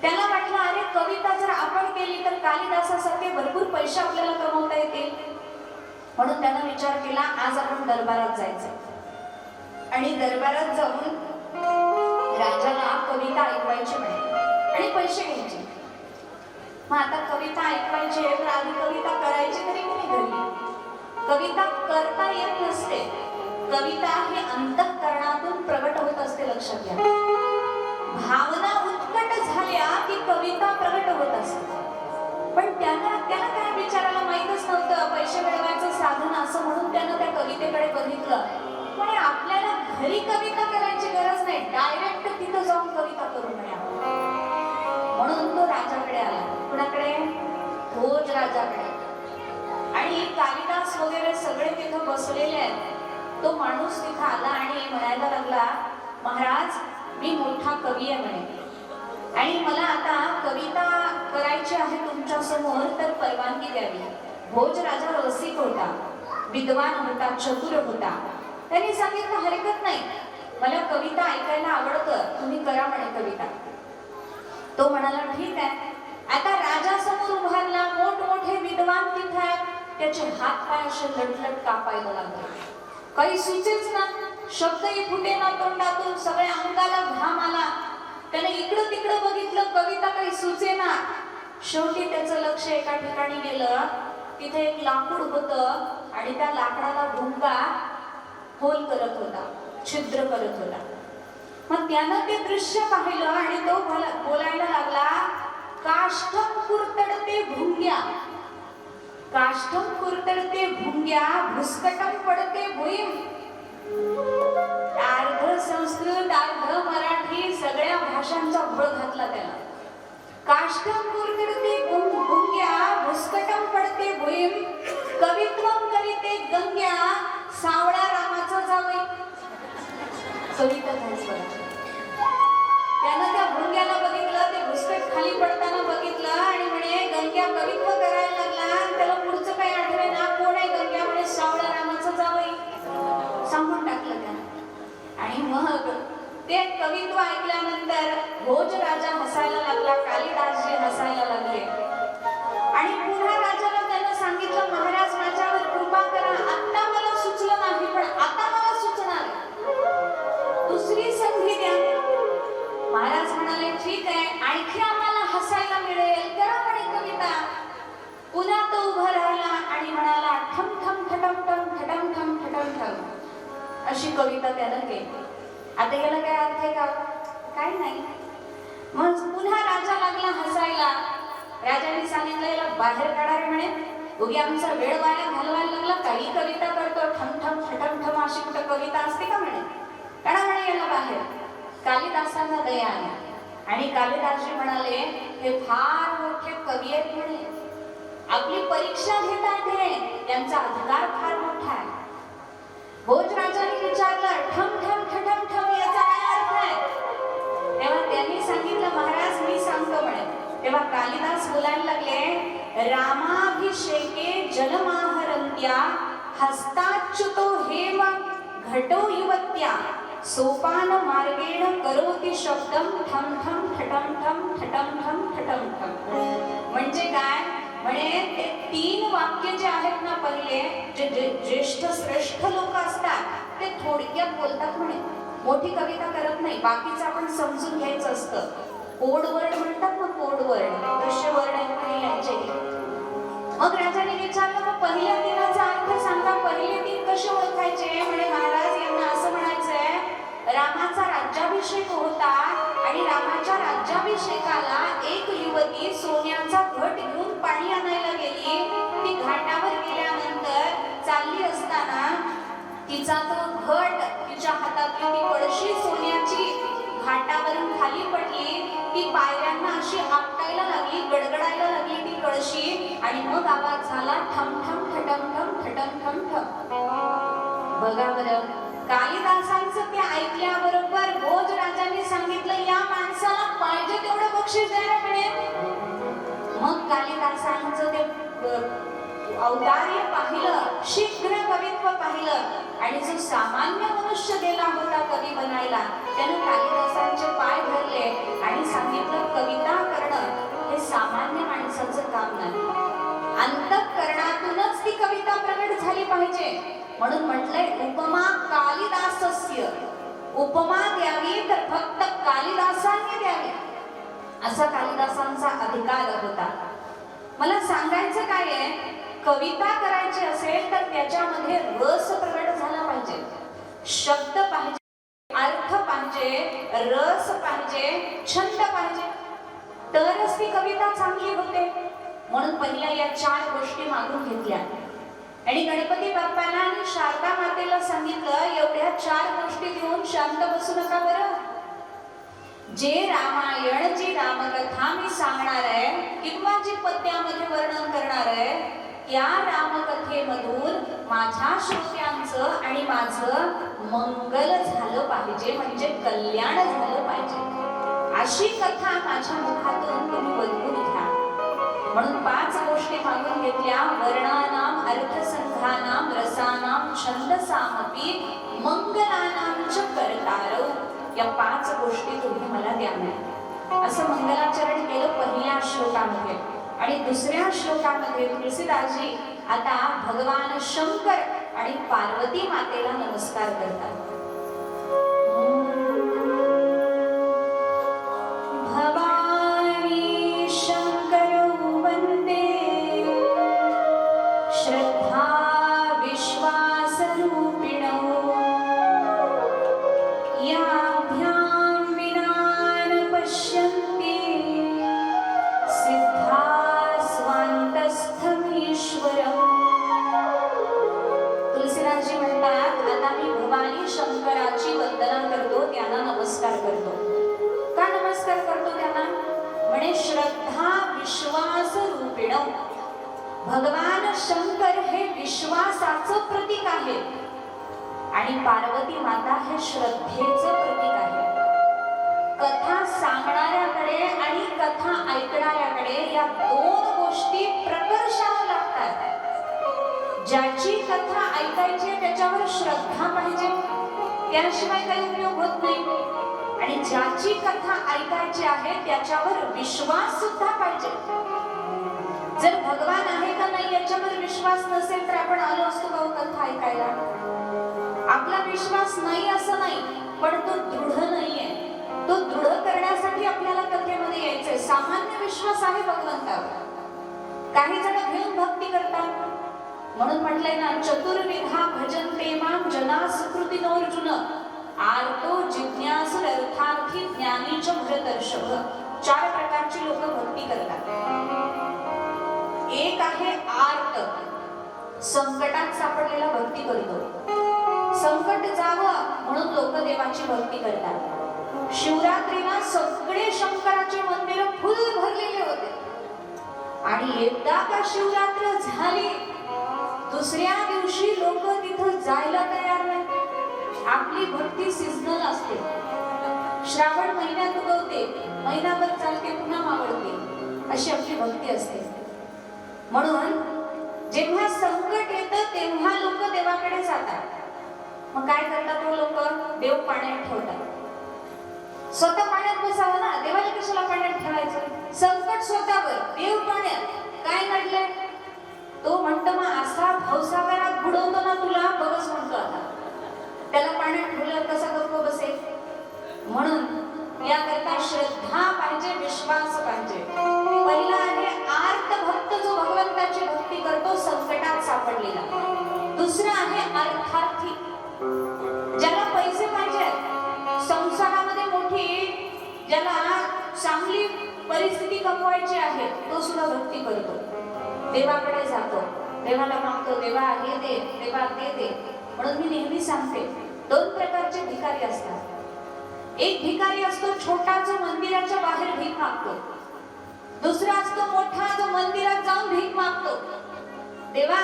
त्याला वाटलं अरे कविता जर आपण केली तर कालिदासासारखे भरपूर पैसे आपल्याला कमवता येतील. म्हणून त्यानं विचार केला आज आपण दरबारात जायचं आणि दरबारात जाऊन राजाला कविता ऐकवायची म्हणे आणि पैसे घ्यायचे. मग आता कविता ऐकवायची तर आधी कविता करायची तरी कोणी घरी? कविता करता येत नसते. कविता हे अंतःकरणातून प्रगट होत असते, लक्षात घ्या. भावना उत्कट झाल्या की कविता प्रगट होत असते. पण त्याला काय बिचाराला माहीतच नव्हतं पैसे मिळवायचं साधन असं, म्हणून त्यानं त्या कवितेकडे बघितलं. पण आपल्याला घरी कविता करायची गरज नाही, डायरेक्ट तिथं जाऊन कविता करू नये. म्हणून तो राजाकडे आला. कुणाकडे? भोज राजाकडे. आणि कालिदास वगैरे सगळे तिथं बसलेले आहेत. तो माणूस तिथं आला आणि म्हणायला लागला महाराज मी मोठा कवी आहे म्हणे आणि मला आता कविता करायची आहे तुमच्या समोर, तर परवानगी द्यावी. भोज राजा रसिक होता, विद्वान होता, चतुर होता. त्यांनी सांगितलं हरकत नाही, मला कविता ऐकायला आवडतं, तुम्ही करा म्हणे कविता. तो म्हणाला ठीक आहे. आता राजासमोर उभारला, मोठमोठे विद्वान तिथे आहेत, त्याचे हात पाय असे लटलट कापायला लागले. काही सुचेच ना, शब्दही फुटे ना तोंडातून, सगळ्या अंगाला घाम आला. त्याने इकडं तिकडं बघितलं, कविता काही सुचे ना. शेवटी त्याचं लक्ष एका ठिकाणी गेलं. तिथे एक लाकूड होतं आणि त्या लाकडाला भुंगा होल करत होता, छिद्र करत होता. मग त्यानं ते दृश्य पाहिलं आणि तो बोलायला लागला काष्ठम कुरतडते भुंग्या, काष्ठम कुरतडते भुंग्या, भुसकटम पडते भुईम. अर्ध संस्कृत अर्ध मराठी सगळ्या भाषांचा भळ घातला त्याला. काष्ठम कुरतडते भुंग्या, भुसकटम पडते भुईम, कवित्वम करीते गंग्या, सावळा रामाचा जावई. कविता झाली. त्यानं त्या भुंग्याला बघितलं, ते भुसकट खाली पडताना बघितलं आणि म्हणे गंग्या कवित्व करायला लागला. त्याला पुढचं काही आठवे ना, कोण आहे गंग्या? म्हणे सावळा रामाचा जावई. सांगून टाकलं त्यानं. आणि मग ते कवित्व ऐकल्यानंतर भोज राजा हसायला लागला, कालिदासजी हसायला लागले. आणि पुन्हा राजाला त्यानं सांगितलं महाराज माझ्यावर कृपा करा, आता मला सुचलं नाही पण आता मला सुचणार, दुसरी संधी द्या. महाराज म्हणाले ठीक आहे, आणखी आम्हाला हसायला मिळेल, करा म्हणे कविता. पुन्हा तो उभा राहिला आणि म्हणाला ठम ठम ठटम ठम ठटम ठम ठटम ठम, अशी कविता त्यानं केली. आता याला काय अर्थ आहे का? काही नाही. मग पुन्हा राजा लागला हसायला. राजाने सांगितलं याला बाहेर काढा रे म्हणे, उगी आमचा वेळ वाया घालवायला लागला, काही कविता करतो, ठम ठम ठटम ठम अशी कुठं कविता असते का म्हणे, काढा म्हणे याला बाहेर. कालिदासांना दया आली आणि कालिदासजी म्हणाले हे फार मोठे कवी आहेत म्हणे, आपली परीक्षा घेतात हे, त्यांचा अधिकार फार मोठा आहे. भोजराजाने विचारलं ठम ठम ठटम ठम याचा काय अर्थ आहे? तेव्हा त्यांनी सांगितलं महाराज मी सांगतो म्हणे. तेव्हा कालिदास बोलायला लागले रामाभिषेके जलमाहरंत्या, हस्ताच्युतो हेम घटो युवत्या, सोपान मार्गेण करोति शब्दम ठम ठम ठटम ठम ठटम ठम ठटम ठम. म्हणजे काय म्हणे, ते 3 वाक्य जे आहेत ना पहिले, जे ज्येष्ठ श्रेष्ठ लोक असतात ते थोडक्यात बोलतात म्हणे, मोठी कविता करत नाही, बाकीचं आपण समजून घ्यायचं असतं. कोड वर्ड म्हणतात ना, कोड वर्ड, दृश्य वर्ड यांचे. मग राजाने विचारलं मग पहिल्या 3चा अर्थ सांगा, पहिले 3 कसे ओळखायचे? म्हणे महाराज यांना असं म्हणायचंय रामाचा तिचा तो घट, तिच्या हातातली ती कळशी सोन्याची घाटावरून खाली पडली, ती पायऱ्यांना अशी आपटायला लागली, गडगडायला लागली ती कळशी, आणि मग आवाज झाला ठम ठम ठटम ठम ठटम ठम ठम. बघा बरं, कालिदासांचं ते ऐकल्याबरोबर भोजराजांनी सांगितलं या माणसाला पाहिजे तेवढं बक्षीस द्यायला मिळेल. मग कालिदासांचं ते औदार्य पाहिलं, शीघ्र कवित्व पाहिलं, आणि जो सामान्य मनुष्य गेला होता कवी बनायला, त्यानं कालिदासांचे पाय धरले आणि सांगितलं कविता करणं हे सामान्य माणसाचं काम नाही, अंतःकरणातूनच ती कविता प्रगट झाली पाहिजे. म्हणून म्हटलंय उपमा कालिदासस्य, उपमा द्यावी तर फक्त कालिदासांनी द्यावी, असा कालिदासांचा अधिकार होता. मला सांगायचं काय आहे, कविता करायची असेल तर त्याच्यामध्ये रस प्रगट झाला पाहिजे, शब्द पाहिजे, अर्थ पाहिजे, रस पाहिजे, छंद पाहिजे, तरच ती कविता चांगली होते. म्हणून पहिल्या या 4 गोष्टी मागून घेतल्या आणि गणपती बाप्पाला आणि शारदा मातेला सांगितलं एवढ्या 4 गोष्टी घेऊन शांत बसू नका बरं. जे रामायण, जी रामकथा मी सांगणार आहे किंवा जी पद्यामध्ये वर्णन करणार आहे, त्या रामकथेमधून माझ्या श्रोत्यांचं आणि माझं मंगल झालं पाहिजे, म्हणजे कल्याण झालं पाहिजे, अशी कथा माझ्या मुखातून तुम्ही बदलून घ्या. म्हणून 5 गोष्टी मागून घेतल्या, वर्णानाम अर्थसंघानाम रसानाम छंदसामपि मंगलानाम च कर्तारौ. या 5 गोष्टी तुम्ही मला द्याव्या, असं मंगलाचरण केलं पहिल्या श्लोकामध्ये. आणि दुसऱ्या श्लोकामध्ये तुलसीदासजी आता भगवान शंकर आणि पार्वती मातेला नमस्कार करतात. भवानी शंकरौ वंदे श्रद्धा विश्वासरूपिणौ याभ्यां विना न पश्यन्ति सिद्धा स्वान्तस्थमीश्वरम्. तुलसीदासजी म्हणतात आता मी भवानी शंकराची वंदना करतो, त्यांना नमस्कार करतो. का नमस्कार करतो त्यांना? म्हणे श्रद्धा विश्वास रूपिणौ. भगवान शंकर हे विश्वासाचं प्रतीक आहे आणि पार्वती माता हे श्रद्धेचं प्रतीक आहे. कथा सांगणाऱ्याकडे आणि कथा ऐकणाऱ्याकडे या 2 गोष्टी प्रकर्षाने लागतात. ज्याची कथा ऐकायची त्याच्यावर श्रद्धा पाहिजे, त्याशिवाय काही उपयोग होत नाही. आणि ज्याची कथा ऐकायची आहे त्याच्यावर विश्वास सुद्धा पाहिजे. जर भगवान आहे का नाही याच्यावर विश्वास नसेल तर आपण आलो असतो का कथा ऐकायला? आपला विश्वास नाही असं नाही, पण तो दृढ नाहीये. तो दृढ करण्यासाठी आपल्याला कथेमध्ये यायचंय. सामान्य विश्वास आहे भगवंतावर. काही जण घेऊन भक्ती करतात. म्हणून म्हटलंय ना, चतुर्विधा भजन्ते मां जना सुकृतिनोर्जुन आर्तो जिज्ञासु अर्थार्थी ज्ञानी च भरतर्षभ. 4 प्रकारची लोक भक्ती करतात. एक आहे आर्त, संकटात सापडलेला भक्ती करतो. संकट जावं म्हणून लोक देवाची भक्ती करतात. शिवरात्रीला सगळे शंकराचे मंदिर फुल भरलेले होते आणि एकदा का शिवरात्र झाली दुसऱ्या दिवशी लोक तिथं जायला तयार नाही. आपली भक्ती सीझनल असते. श्रावण महिन्यात उगवते, महिनाभर चालते, पुन्हा मावळते, अशी आपली भक्ती असते. म्हणून जेव्हा संकट येतं तेव्हा लोक देवाकडे जातात. मग काय करतात तो लोक? देव पाण्यात ठेवतात. स्वतः पाण्यात बसावं ना, देवाला कशाला पाण्यात ठेवायचं? संकट स्वतःवर, देव पाण्यात. काय नडलंय? तो म्हणतो मग असा भवसागरात बुडवतो ना तुला, बघच म्हणतो आता. त्याला पाण्यात ठेवल्यावर कसा गप्प बसेल? म्हणून याकरता श्रद्धा पाहिजे, विश्वास पाहिजे. पहिला आहे आर्त भक्त, जो भगवंताची भक्ती करतो संकटात सापडलेला. दुसरा आहे अर्थार्थी, ज्याला पैसे पाहिजे, संसारामध्ये मोठी, ज्याला चांगली परिस्थिती कमवायची आहे, तो सुद्धा भक्ती करतो. देवाकडे जातो, देवाला मागतो, देवा हे दे, देवा ते दे. म्हणून मी नेहमी सांगते, दोन प्रकारचे भिकारी असतात. एक भिकारी असतो छोटा, जो मंदिराच्या बाहेर भीक मागतो. दुसरा असतो मोठा, जो मंदिरात जाऊन भीक मागतो. देवा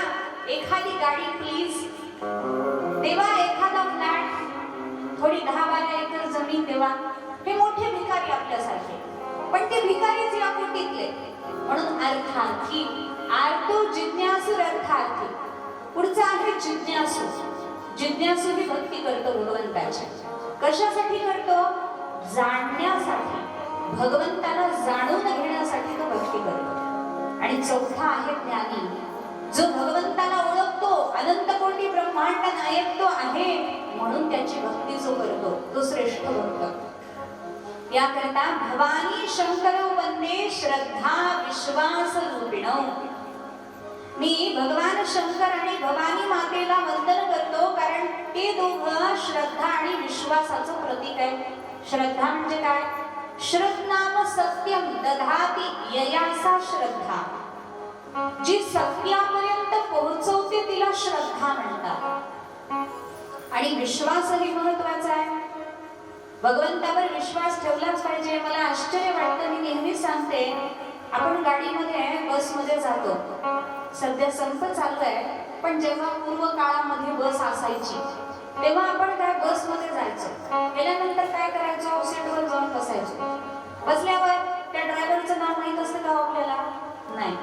एखादी गाडी प्लीज, देवा एखादा फ्लॅट, थोडी 10-12 एकर जमीन देवा. हे मोठे भिकारी आपल्यासारखे, पण ते भिकारीच या कोटीतले. म्हणून अर्थार्थी, आर्तो जिज्ञासू अर्थार्थी. पुढचा आहे जिज्ञासू. जिज्ञासू ही भक्ती करतो भगवंताची. कशासाठी करतो? जाणण्यासाठी, भगवंताला जाणून घेण्यासाठी तो भक्ती करतो. आणि चौथा आहे ज्ञानी, जो भगवंताला ओळखतो, अनंत कोटी ब्रह्मांड नायक तो आहे म्हणून त्याची भक्ती जो करतो तो श्रेष्ठ भक्त. याकरता भवानी शंकर वंदे श्रद्धा विश्वास रूपिणौ. मी भगवान शंकर आणि भवानी मातेला वंदन करतो, कारण ते दोघं श्रद्धा आणि विश्वासाचं प्रतीक आहे. श्रद्धा म्हणजे काय? श्रद्धाम सत्यम दधाती ययासा श्रद्धा. जी सत्यापर्यंत पोहोचवते तिला श्रद्धा म्हणतात. आणि विश्वासही महत्वाचा आहे. भगवंतावर विश्वास ठेवलाच पाहिजे. मला आश्चर्य वाटतं, मी नेहमी सांगते, आपण गाडीमध्ये बसमध्ये जातो. सध्या संप चालू आहे, पण जेव्हा पूर्व काळामध्ये बस असायची तेव्हा आपण काय बसमध्ये जायचो. गेल्यानंतर काय करायचो? सीटवर जाऊन बसायचो. बसल्यावर त्या ड्रायव्हरचं नाव माहित असतं का आपल्याला? नाही.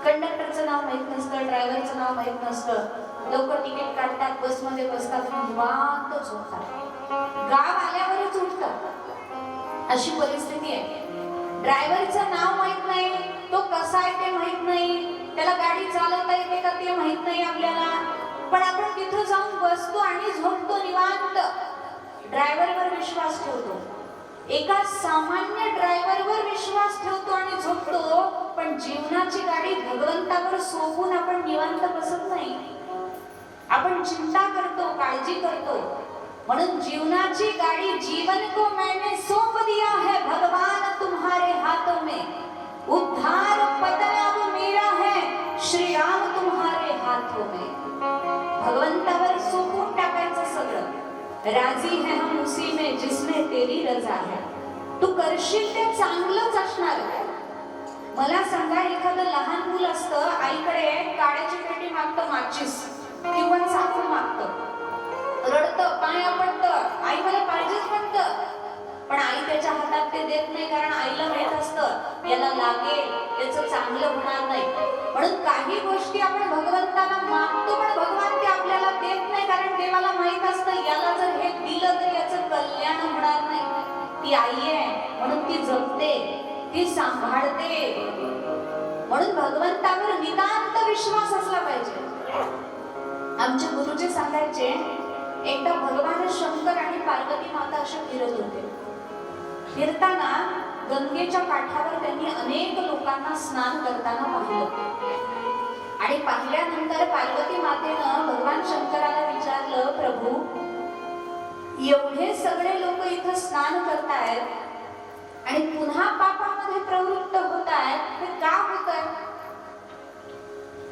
कंडक्टरचं नाव माहित नसतं, ड्रायव्हरचं नाव माहित नसतं. लोक तिकीट काढतात, बसमध्ये बसतात, निवांत झोपतात, गाव आल्यावरच उठतात. अशी परिस्थिती आहे. ड्रायव्हरचं नाव माहित नाही, तो कसा आहे ते माहित नाही, त्याला गाडी चालवता येते का ते माहित नाही आपल्याला, पण आपण तिथं जाऊन बसतो आणि झोपतो निवांत. ड्रायव्हरवर विश्वास ठेवतो. एका सामान्य ड्रायव्हरवर विश्वास ठेवतो आणि झोपतो, पण जीवनाची गाडी भगवंतावर सोपून आपण निवांत बसत नाही. आपण चिंता करतो, काळजी करतो. म्हणून जीवनाची गाडी, जीवन को मैंने सौंप दिया है भगवान तुम्हारे हाथों में, उद्धार पतन अब मेरा है श्री राम तुम्हारे हाथों में. भगवंतावर सोपून टाकायचं सगळं. राजी है हम उसी में जिसमें तेरी रजा है. तू करशील ते चांगलंच असणार आहे. मला सांगा, एखादं लहान मुल असतं, आईकडे काड्याची पेटी मागतं, माचीस किंवा चाकू मागतं, रडतं, पाया पडतं, आई मला पाहिजेच म्हणतं, पण आई त्याच्या हातात ते देत नाही, कारण आईला माहित असतं याला लागेल, याचं चांगलं होणार नाही. म्हणून काही गोष्टी आपण भगवंताला मागतो, पण भगवान ते आपल्याला देत नाही, कारण देवाला माहित असतं याला जर हे दिलं तर याचं कल्याण होणार नाही. ती आई आहे म्हणून ती जपते, ती सांभाळते. म्हणून भगवंतावर नितांत विश्वास असला पाहिजे. आमचे गुरुजी सांगायचे, एकदा भगवान शंकर आणि पार्वती माता असे फिरत होते. फिरताना गंगेच्या काठावर त्यांनी अनेक लोकांना स्नान करताना पाहिलं. आणि पाहिल्यानंतर पार्वती मातेनं भगवान शंकराला विचारलं, प्रभू, एवढे सगळे लोक इथं स्नान करतायत आणि पुन्हा पापामध्ये प्रवृत्त होतायत, हे का होतंय?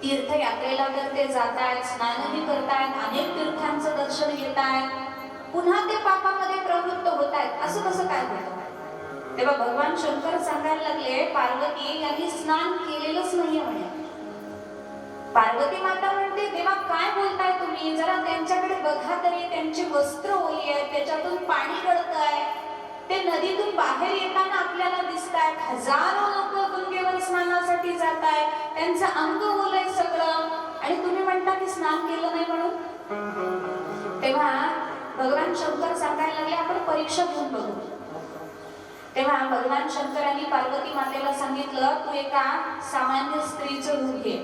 तीर्थयात्रेला तर ते जातायत, स्नानही करतायत, अनेक तीर्थांचं दर्शन घेतायत, पुन्हा ते पापामध्ये प्रवृत्त होतायत, असं कसं काय होतं? तेव्हा भगवान शंकर सांगायला लागले, पार्वती यांनी स्नान केलेलंच नाहीये म्हणे. पार्वती माता म्हणते, देवा काय बोलताय तुम्ही? जरा त्यांच्याकडे बघा तरी, त्यांची वस्त्र ओली आहेत, त्याच्यातून पाणी गळतंय, ते नदीतून बाहेर येताना आपल्याला दिसतायत, हजारो लोक गंगेवर स्नानासाठी जातायत, त्यांचं अंग ओलंय सगळं, आणि तुम्ही म्हणता की स्नान केलं नाही म्हणून? तेव्हा भगवान शंकर सांगायला लागले, आपण परीक्षा घेऊन बघू. तेव्हा भगवान शंकरांनी पार्वती मातेला सांगितलं, तू एका सामान्य स्त्रीचं रूप घे.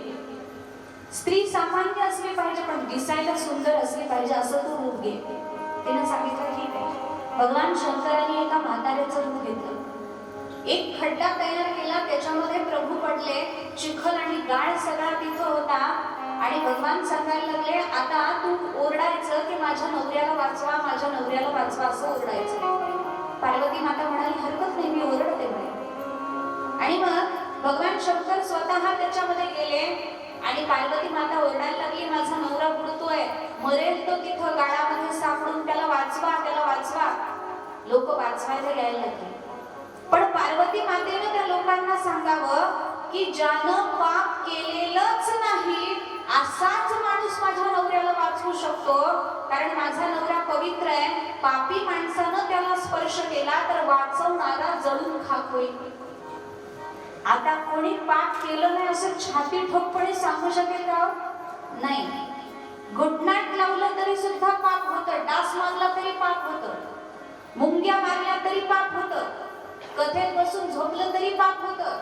स्त्री सामान्य असली पाहिजे, पण दिसायला सुंदर असली पाहिजे, असं तू रूप घे. तिने सांगितलं, ठीक आहे. भगवान शंकरांनी एका म्हाताऱ्याचं रूप घेतलं. एक खड्डा तयार केला, त्याच्यामध्ये प्रभू पडले, चिखल आणि गाळ सगळा तिथं होता. आणि भगवान सांगायला लागले, आता तू ओरडायचं की माझ्या नवऱ्याला वाचवा, माझ्या नवऱ्याला वाचवा, असं ओरडायचं. पार्वती माता म्हणाली, हरकत नाही, मी ओरडते म्हणे. आणि मग भगवान शंकर स्वतः त्याच्यामध्ये गेले आणि पार्वती माता ओरडायला लागली, माझा नवरा बुडतोय, मरेल तो तिथं गाळामध्ये सापडून त्याला वाचवा, त्याला वाचवा. लोक वाचवायला यायला लागले. पण पार्वती मातेने त्या लोकांना सांगावं की ज्यानं पाप केलेलंच नाही असाच माणूस माझ्या नवऱ्याला वाचवू शकतो, कारण माझा नवरा पवित्र आहे. पापी माणसानं त्याला स्पर्श केला तर वाचवणारा जळून खाक होईल. आता कोणी पाप केलं नाही असं छाती ठोकपणे सांगू शकेल का? नाही. गुडनाईट लावलं तरी सुद्धा पाप होतं, डास मारला तरी पाप होतं, मुंग्या मारल्या तरी पाप होतं, कथेत बसून झोपलं तरी पाप होतं.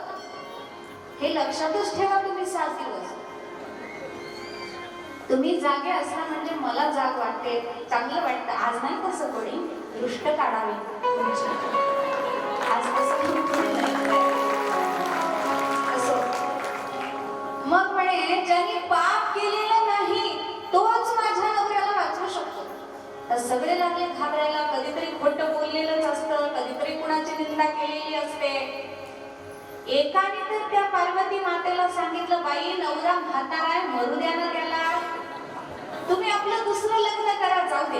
हे लक्षातच ठेवा तुम्ही 7 दिवस. तुम्ही जागे असला म्हणजे मला जाग वाटते, चांगलं वाटतं. आज नाही तसं कोणी दृष्ट काढावे आज तसं असं. मग म्हणे ज्यांनी पाप केलेलं नाही तोच माझ्या नवऱ्याला वाचवू शकतो. तर सगळे लागले घाबरायला. कधीतरी खोटं बोललेलंच असतं, कधीतरी कुणाची निंदा केलेली असते. एकाने तर त्या पार्वती मातेला सांगितलं, बाई नवरा म्हातारा आहे, मरू द्या ना त्याला, तुम्ही आपलं दुसरं लग्न करा, जाऊ दे,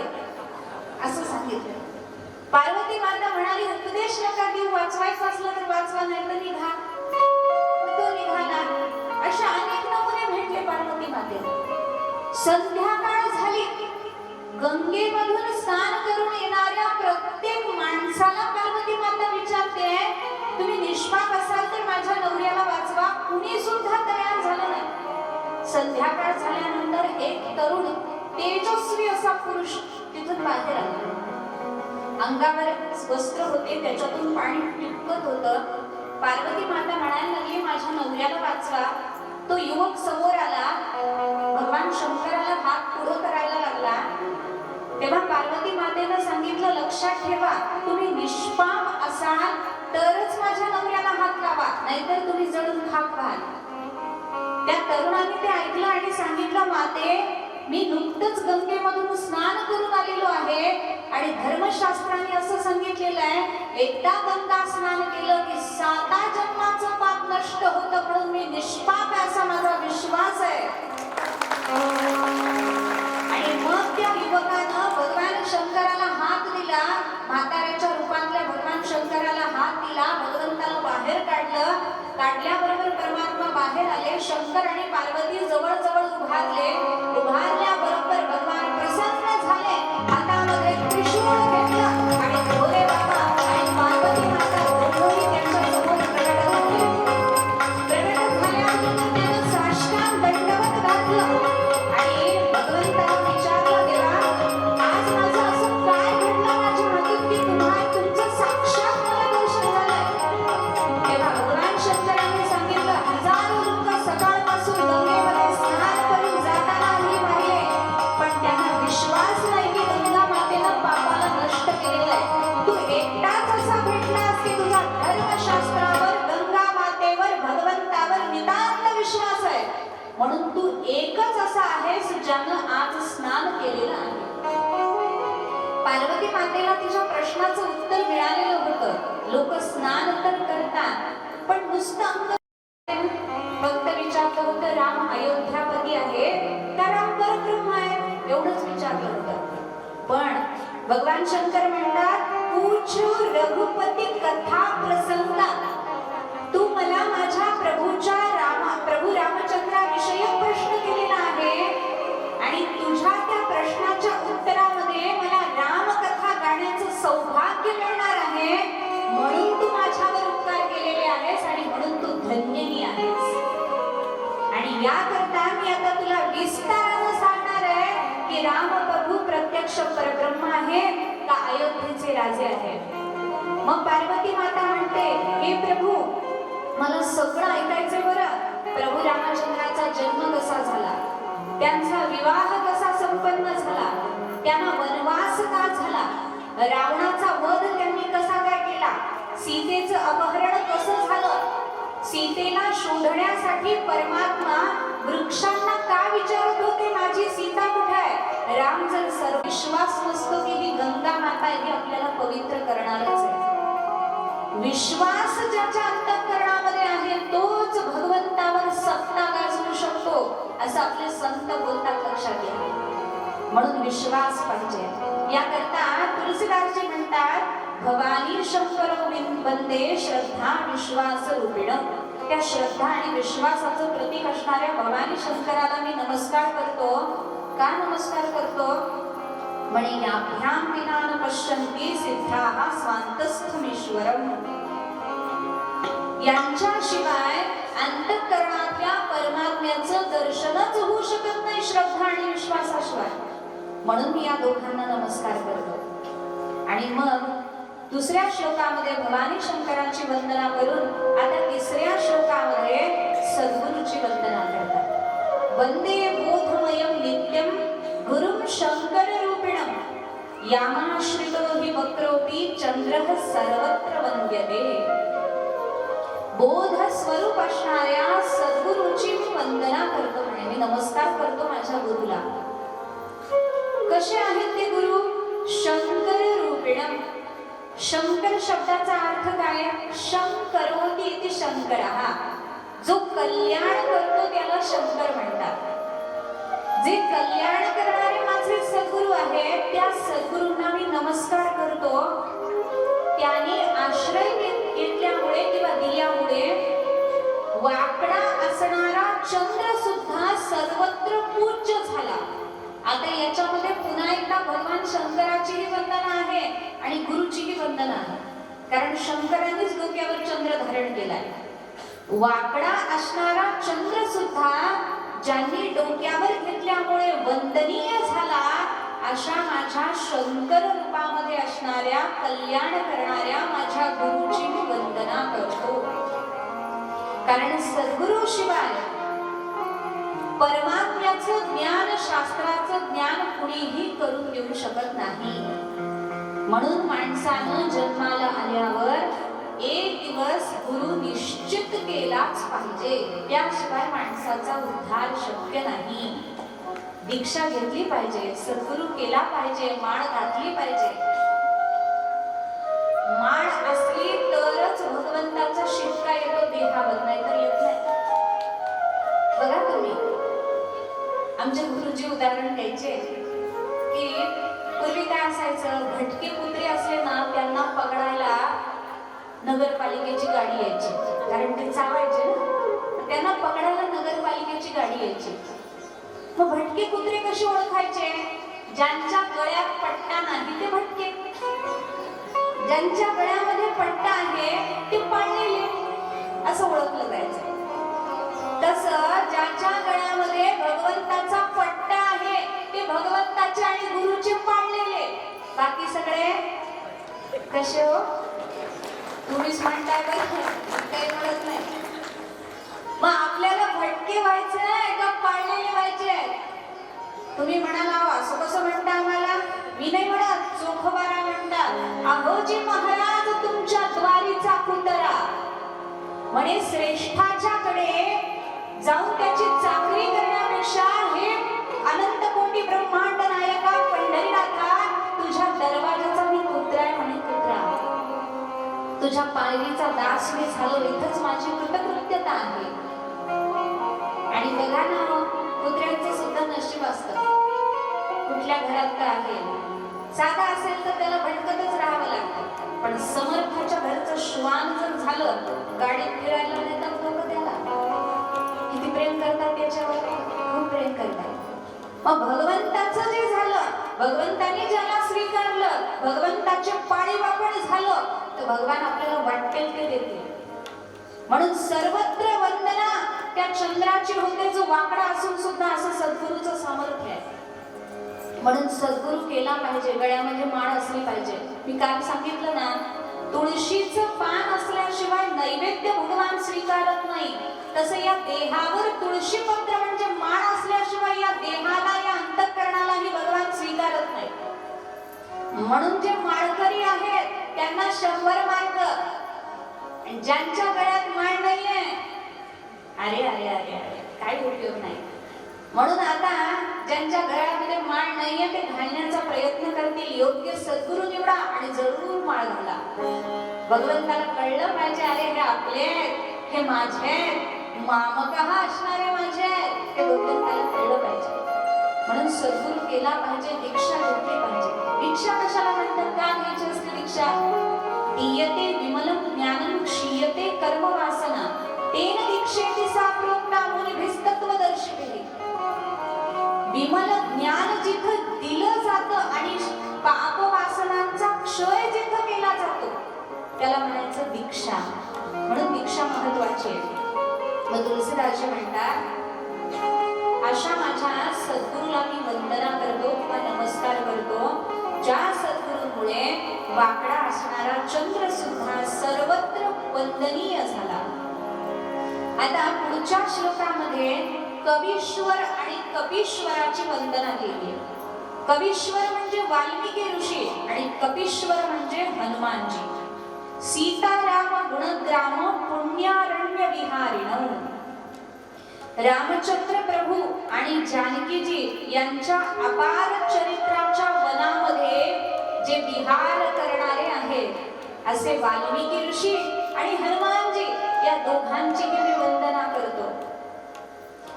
असं सांगितलं. पार्वती माता म्हणाली, उपदेश नका देऊ, वाचवायचं असलं तर वाचवा, नाही तर निघा. तो निघाला. अशा अनेक नमुने भेटले पार्वती मातेला. संध्याकाळ झाली. गंगेमधून स्नान करून येणाऱ्या प्रत्येक माणसाला पार्वती माता विचारते, तुम्ही निष्पाप असाल तर माझ्या नवऱ्याला वाचवा. कुणी सुद्धा तयार झालं नाही. संध्याकाळ झाल्यानंतर एक तरुण तेजस्वी असा पुरुष तिथून बाहेर आला. अंगावर वस्त्र होते, त्याच्यातून पाणी टिपकत होतं. पार्वती माता म्हणायला लागली, माझ्या नवऱ्याला वाचवा. तो युवक समोर आला. भगवान शंकराला हात पुढे करायला लागला. तेव्हा पार्वती मातेनं सांगितलं, लक्षात ठेवा, तुम्ही निष्पाप असाल तरच माझ्या नवऱ्याला हात लावा, नाहीतर तुम्ही जळून खाक व्हाल. त्या तरुणाने ते ऐकलं आणि सांगितलं, माते, मी नुकतंच गंगेमधून स्नान करून आलेलो आहे आणि धर्मशास्त्राने असं सांगितलेलं आहे, एकदा गंगा स्नान केलं की 7 जन्माचं पाप नष्ट होतं, म्हणून मी निष्पाप आहे असा माझा विश्वास आहे. आणि मग त्या युवकानं भगवान शंकराला हात दिला. म्हाताऱ्याच्या रूपातल्या भगवान शंकराला हात दिला. भगवंताला बाहेर काढलं. काढल्याबरोबर परमात्मा बाहेर आले. शंकर आणि पार्वती जवळ जवळ उभारले. उभारल्याबरोबर भगवान प्रसन्न झाले. हातामध्ये त्रिशूळ घेतलं आणि भोले बाबा आणि पार्वती माता दोघंही त्यांच्या समोर प्रकट झाले. प्रकट झाल्यानंतर त्यानं साष्टांग दंडवत घातलं आणि भगवंताला विचारलं, देवा, आज माझं असं काय घडलं माझ्या हातून की तुमचं साक्षात मला दर्शन झालंय. तेव्हा भगवान शंकरांनी सांगितलं, हजारो लोक सकाळपासून गंगेमध्ये स्नान करून जातानाही पाहिले, पण त्यांना विश्वास नाही की गंगा मातेनं पापाला नष्ट केलेलं आहे. तू एकटाच असा भेटलास की तुझा धर्मशास्त्रावर, गंगा मातेवर, भगवंतावर नितांत विश्वास आहे, म्हणून तू एकच असा आहेस ज्यानं आज स्नान केलेलं आहे. पार्वती मातेला तिच्या प्रश्नाचं उत्तर मिळालेलं होतं. लोक स्नान तर करतात, पण नुसतं अंग फक्त विचारलं होतं, राम अयोध्यापती आहे का राम परब्रह्म आहे, एवढंच विचारलं होतं. पण भगवान शंकर म्हणतात, पूछो रघुपती कथा प्रसंगा, तू मला माझ्या प्रभू रामचंद्राविषयी प्रश्न केलेला आहे आणि तुझ्या त्या प्रश्नाच्या उत्तरामध्ये मला रामकथा गाण्याचं सौभाग्य मिळणार आहे, म्हणून तू माझ्यावर उपकार केलेले आहेस आणि म्हणून तू धन्यही आहेस. आणि याकरता मी आता तुला विस्तारानं सांगणार आहे की राम प्रभू प्रत्यक्ष परब्रह्म आहे का अयोध्येचे राजे आहेत. मग पार्वती माता म्हणते, हे प्रभू, मला सगळं ऐकायचंय बरं. प्रभू रामचंद्राचा जन्म कसा झाला, त्यांचा विवाह कसा संपन्न झाला, त्यांना वनवास का झाला, रावणाचा वध त्यांनी कसा काय केला, सीतेचं अपहरण कसं झालं, सीतेला शोधण्यासाठी परमात्मा वृक्षांना का विचारत होते माझी सीता कुठे आहे. राम जर सर्व विश्वास नसतो की ही गंगा माता ही आपल्याला पवित्र करणारच आहे. विश्वास ज्याच्या अंतःकरणामध्ये आहे तोच भगवंतावर सत्ता गाजवू शकतो, असं आपले संत बोलतात. लक्षात घ्या. म्हणून विश्वास पाहिजे. याकरता तुलसीदासजी म्हणतात, भवानी शंकर वंदे श्रद्धा विश्वास रूपिणं. त्या श्रद्धा आणि विश्वासाचं प्रतीक असणाऱ्या भवानी शंकराला मी नमस्कार करतो. का नमस्कार करतो? म्हणे याभ्याम विना न पश्यन्ति सिद्धाः स्वान्तस्थमीश्वरम्. यांच्याशिवाय अंतःकरणातल्या परमात्म्याचं दर्शनच होऊ शकत नाही श्रद्धा आणि विश्वासाशिवाय. म्हणून मी या दोघांना नमस्कार करतो. आणि मग दुसऱ्या श्लोकामध्ये भवानी शंकराची वंदना करून आता तिसऱ्या श्लोकामध्ये सद्गुरूची वंदना करतात. वंदे बोधमयं नित्यं गुरुं शंकर रूपिणं. यामाश्रितो हि वक्रोऽपि चंद्रः सर्वत्र वंद्यते. बोध स्वरूप असणाऱ्या सद्गुरूची मी वंदना करतो. म्हणे मी नमस्कार करतो माझ्या गुरुला. कसे आहेत ते गुरु? शंकर रूपिणं. शंकर शब्दाचा अर्थ काय? शंकरोति इति शंकरः. जो कल्याण करतो त्याला शंकर म्हणतात. जे कल्याण करणारे माझे सद्गुरू आहेत त्या सद्गुरूंना मी नमस्कार करतो. त्याने आश्रय घेतल्यामुळे किंवा दिल्यामुळे वाकडा असणारा चंद्र सुद्धा सर्वत्र पूज्य झाला. आता याच्यामध्ये पुन्हा एकदा भगवान शंकराचीही वंदना आहे आणि गुरुचीही वंदना आहे. कारण शंकरांनीच डोक्यावर चंद्र धारण केलाय. वाकडा असणारा चंद्र सुद्धा ज्यांनी डोक्यावर घेतल्यामुळे वंदनीय झाला, अशा माझ्या शंकर रूपामध्ये असणाऱ्या कल्याण करणाऱ्या माझ्या गुरुची मी वंदना करतो. कारण सद्गुरु शिवाय परमात्म्याचं ज्ञान, शास्त्राचं ज्ञान कुणीही करून देऊ शकत नाही. म्हणून माणसानं जन्माला आल्यावर एक दिवस गुरु निश्चित केलाच पाहिजे. त्याशिवाय माणसाचा उद्धार शक्य नाही. दीक्षा घेतली पाहिजे, सद्गुरु केला पाहिजे, माळ घातली पाहिजे. माळ असली तरच भगवंताचा शिक्का येतो देहावर, नाहीतर येत नाही. बघा तुम्ही, आमचे गुरुजी उदाहरण द्यायचे की पूर्वी काय असायचं, भटके कुत्रे असले ना त्यांना पकडायला नगरपालिकेची गाडी यायची. कारण ते चावायचे ना, त्यांना पकडायला नगरपालिकेची गाडी यायची. मग भटके कुत्रे कसे ओळखायचे? ज्यांच्या गळ्यात पट्टा नाही ते भटके, ज्यांच्या गळ्यामध्ये पट्टा आहे ते पाळलेले, असं ओळखलं जायचं. तसं ज्याच्या गळ्यामध्ये भगवंताचा पट्टा आहे ते भगवंताचे आणि गुरुचे पाळलेले. बाकी सगळे कसे हो? तुम्हीच म्हणताय बरं, काही म्हणत नाही. मग आपल्याला भटके व्हायचे का पाळलेले व्हायचे? तुम्ही म्हणाल असं कसं म्हणता आम्हाला? मी नाही म्हणत, चोखबारा म्हणतात. अहोजी महाराज तुमच्या द्वारीचा कुत्रा. म्हणे श्रेष्ठाच्याकडे जाऊन त्याची चाकरी करण्यापेक्षा हे अनंत कोटी ब्रह्मांड नायका पंढरीनाथा तुझ्या दरवाजाचा मी कुत्रा आहे. म्हणे कुत्रा, तुझ्या पायरीचा दास मी झालो, इथंच माझी कृतकृत्यता आहे. आणि बघा ना, कुत्र्यांचं सुद्धा नशीब असतं. कुठल्या घरात का आहे, साधा असेल तर त्याला भटकतच राहावं लागतं. पण समर्थाच्या घरचं श्वान जर झालं, गाडीत फिरायला नेतात लोक त्याला. किती प्रेम करतात त्याच्यावर, खूप प्रेम करतात. मग भगवंताचं जे झालं, भगवंताने ज्याला स्वीकारलं, भगवंताचे पाळीव आपण झालं, तर भगवान आपल्याला वाटेल ते देते. म्हणून सर्वत्र वंदना त्या चंद्राची होते, जो वाकडा असून सुद्धा असं सद्गुरूचं सामर्थ्य आहे. म्हणून सद्गुरू केला पाहिजे, गळ्यामध्ये माळ असली पाहिजे. मी काल सांगितलं ना, तुळशीचं पान असल्याशिवाय नैवेद्य भगवान स्वीकारत नाही. तसं या देहावर तुळशी पत्र म्हणजे माळ असल्याशिवाय या देहाला, या अंतःकरणालाही भगवान स्वीकारत नाही. म्हणून जे माळकरी आहेत त्यांना 100 मार्क. ज्यांच्या गळ्यात माळ नाहीये, अरे अरे अरे अरे काय उपयोग नाही. म्हणून आता ज्यांच्या गळ्यामध्ये माळ नाहीये ते घालण्याचा प्रयत्न करतील. योग्य सद्गुरू निवडा आणि जरूर माळ घाला. भगवंताला कळलं पाहिजे, अरे हे आपले आहेत, हे माझे आहेत, मामकः असणारे माझे आहेत, हे भगवंताला कळलं पाहिजे. म्हणून सद्गुरू केला पाहिजे, दीक्षा घेतली पाहिजे. दीक्षा कशाला म्हणतात? का घ्यायची असते दीक्षा? दीयते विमलं ज्ञानं क्षीयते कर्म वासना तेन दीक्षेति सा प्रोक्ता मुनिभिस्तत्वदर्शिभिः. विमल ज्ञान जिथं दिलं जातं आणि पाप वासनांचा क्षय जिथं केला जातो त्याला म्हणायचं दीक्षा. म्हणून दीक्षा महत्वाची आहे. मग तुलसीदासजी म्हणतात, अशा माझ्या सद्गुरूला मी वंदना करतो किंवा नमस्कार करतो, ज्या सद्गुरूमुळे वाकडा असणारा चंद्र सुद्धा सर्वत्र वंदनीय झाला. आता पुढच्या श्लोकामध्ये कवीश्वर आणि कपीश्वराची वंदना केली आहे. कवीश्वर म्हणजे वाल्मिकी ऋषी आणि कपीश्वर म्हणजे हनुमानजी. सीताराम गुणग्राम पुण्यारण्य विहारिण. रामचंद्र प्रभू आणि जानकीजी यांच्या अपार चरित्राच्या वनामध्ये जे विहार करणारे आहेत असे वाल्मिकी ऋषी आणि हनुमानजी या दोघांची मी वंदना करतो.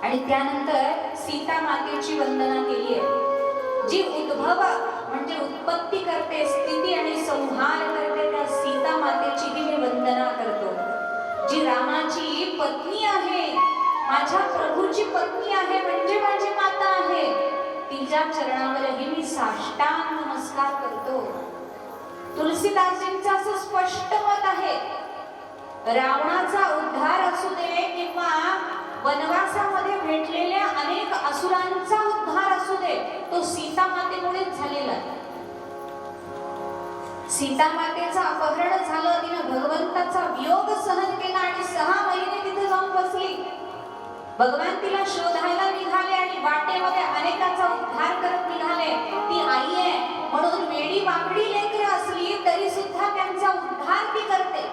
आणि त्यानंतर सीता मातेची वंदना केली आहे, जी उद्भव म्हणजे उत्पत्ती करते, स्थिती आणि संहार करते, त्या सीता मातेची मी वंदना करतो. जी रामाची पत्नी आहे, माझ्या प्रभूची पत्नी आहे, म्हणजे माझी माता आहे, तिच्या चरणावरही मी साष्टांग नमस्कार करतो. तुलसीदासजींचं असं स्पष्ट मत आहे, रावणाचा उद्धार असू दे किंवा वनवासामध्ये भेटलेल्या अनेक असुरांचा उद्धार असू दे, तो सीता मातेमुळेच झालेला आहे. सीता मातेचं अपहरण झालं, तिनं भगवंताचा वियोग सहन केला आणि 6 महिने तिथे जाऊन बसली. भगवान तिला शोधायला निघाले आणि वाटेमध्ये अनेकांचा उद्धार करत निघाले. ती आई आहे म्हणून वेडी वाकडी लेकरं असली तरी सुद्धा त्यांचा उद्धार ती करते.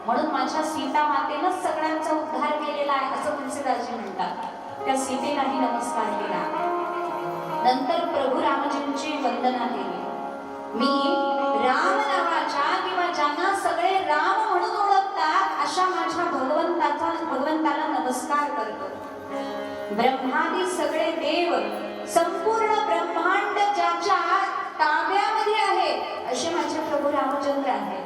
म्हणून माझ्या सीता मातेनं सगळ्यांचा उद्धार केलेला आहे असं तुलसीदासजी म्हणतात. त्या सीतेलाही नमस्कार केला. नंतर प्रभू रामजींची वंदना केली. मी राम नावाच्या किंवा ज्यांना सगळे राम म्हणून ओळखतात अशा माझ्या भगवंताला नमस्कार करतो. ब्रह्मादी सगळे देव, संपूर्ण ब्रह्मांड ज्याच्या ताब्यामध्ये आहे असे माझे प्रभू रामचंद्र आहेत.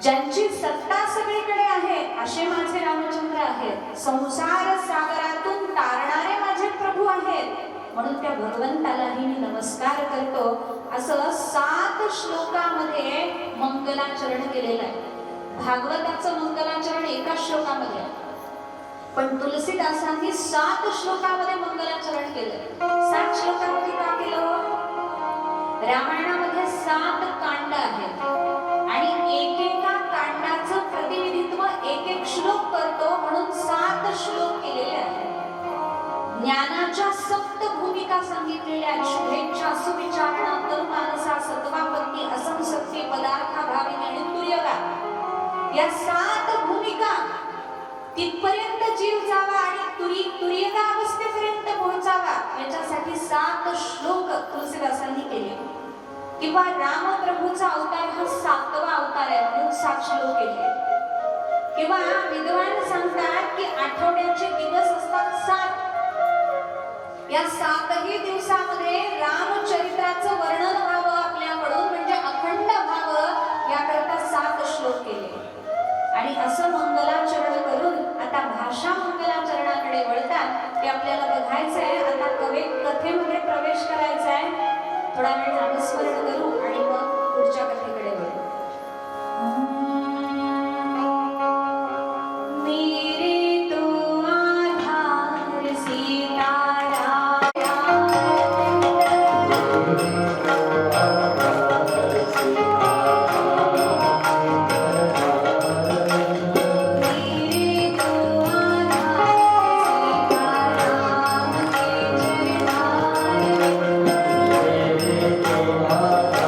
ज्यांची सत्ता सगळीकडे आहे असे माझे रामचंद्र आहेत. संसार सागरातून तारणारे माझे प्रभू आहेत. म्हणून त्या भगवंतालाही मी नमस्कार करतो. असं 7 श्लोकामध्ये मंगलाचरण केलेलं आहे. भागवताचं मंगलाचरण एका श्लोकामध्ये आहे, पण तुलसीदासांनी 7 श्लोकामध्ये मंगलाचरण केलं. 7 श्लोकामध्ये का केलं? रामायणामध्ये 7 कांड आहेत आणि एकेका कांडाचं प्रतिनिधित्व एक श्लोक करतो, म्हणून 7 श्लोक केलेले आहेत. ज्ञानाच्या 7 भूमिका सांगितलेल्या आहेत. शुभेच्छा, सुविचारणा, तनुमानसा, सत्वापत्ती, असंसक्ती, पदार्थाभाविनी आणि तुर्यगा. या 7 भूमिका तिथपर्यंत जीव जावा आणि तुर्यगा अवस्थेपर्यंत पोहोचावा याच्यासाठी 7 श्लोक तुलसीदासांनी केले. किंवा रामप्रभूचा अवतार हा 7वा अवतार आहे म्हणून 7 श्लोक केले. किंवा विद्वान सांगतात की आठवड्याचे दिवस असतात 7. या 7ही दिवसामध्ये रामचरित्राचं वर्णन व्हावं आपल्याकडून, म्हणजे अखंड व्हावं याकरता 7 श्लोक केले. आणि असं मंगलाचरण करून आता भाषा मंगलाचरणाकडे वळतात. ते आपल्याला बघायचंय. आता कथेमध्ये प्रवेश करायचा आहे. थोडा वेळ नामस्मरण करू आणि मग पुढच्या कथेकडे वळू. मेरे तो आधार सीताराम Thank you.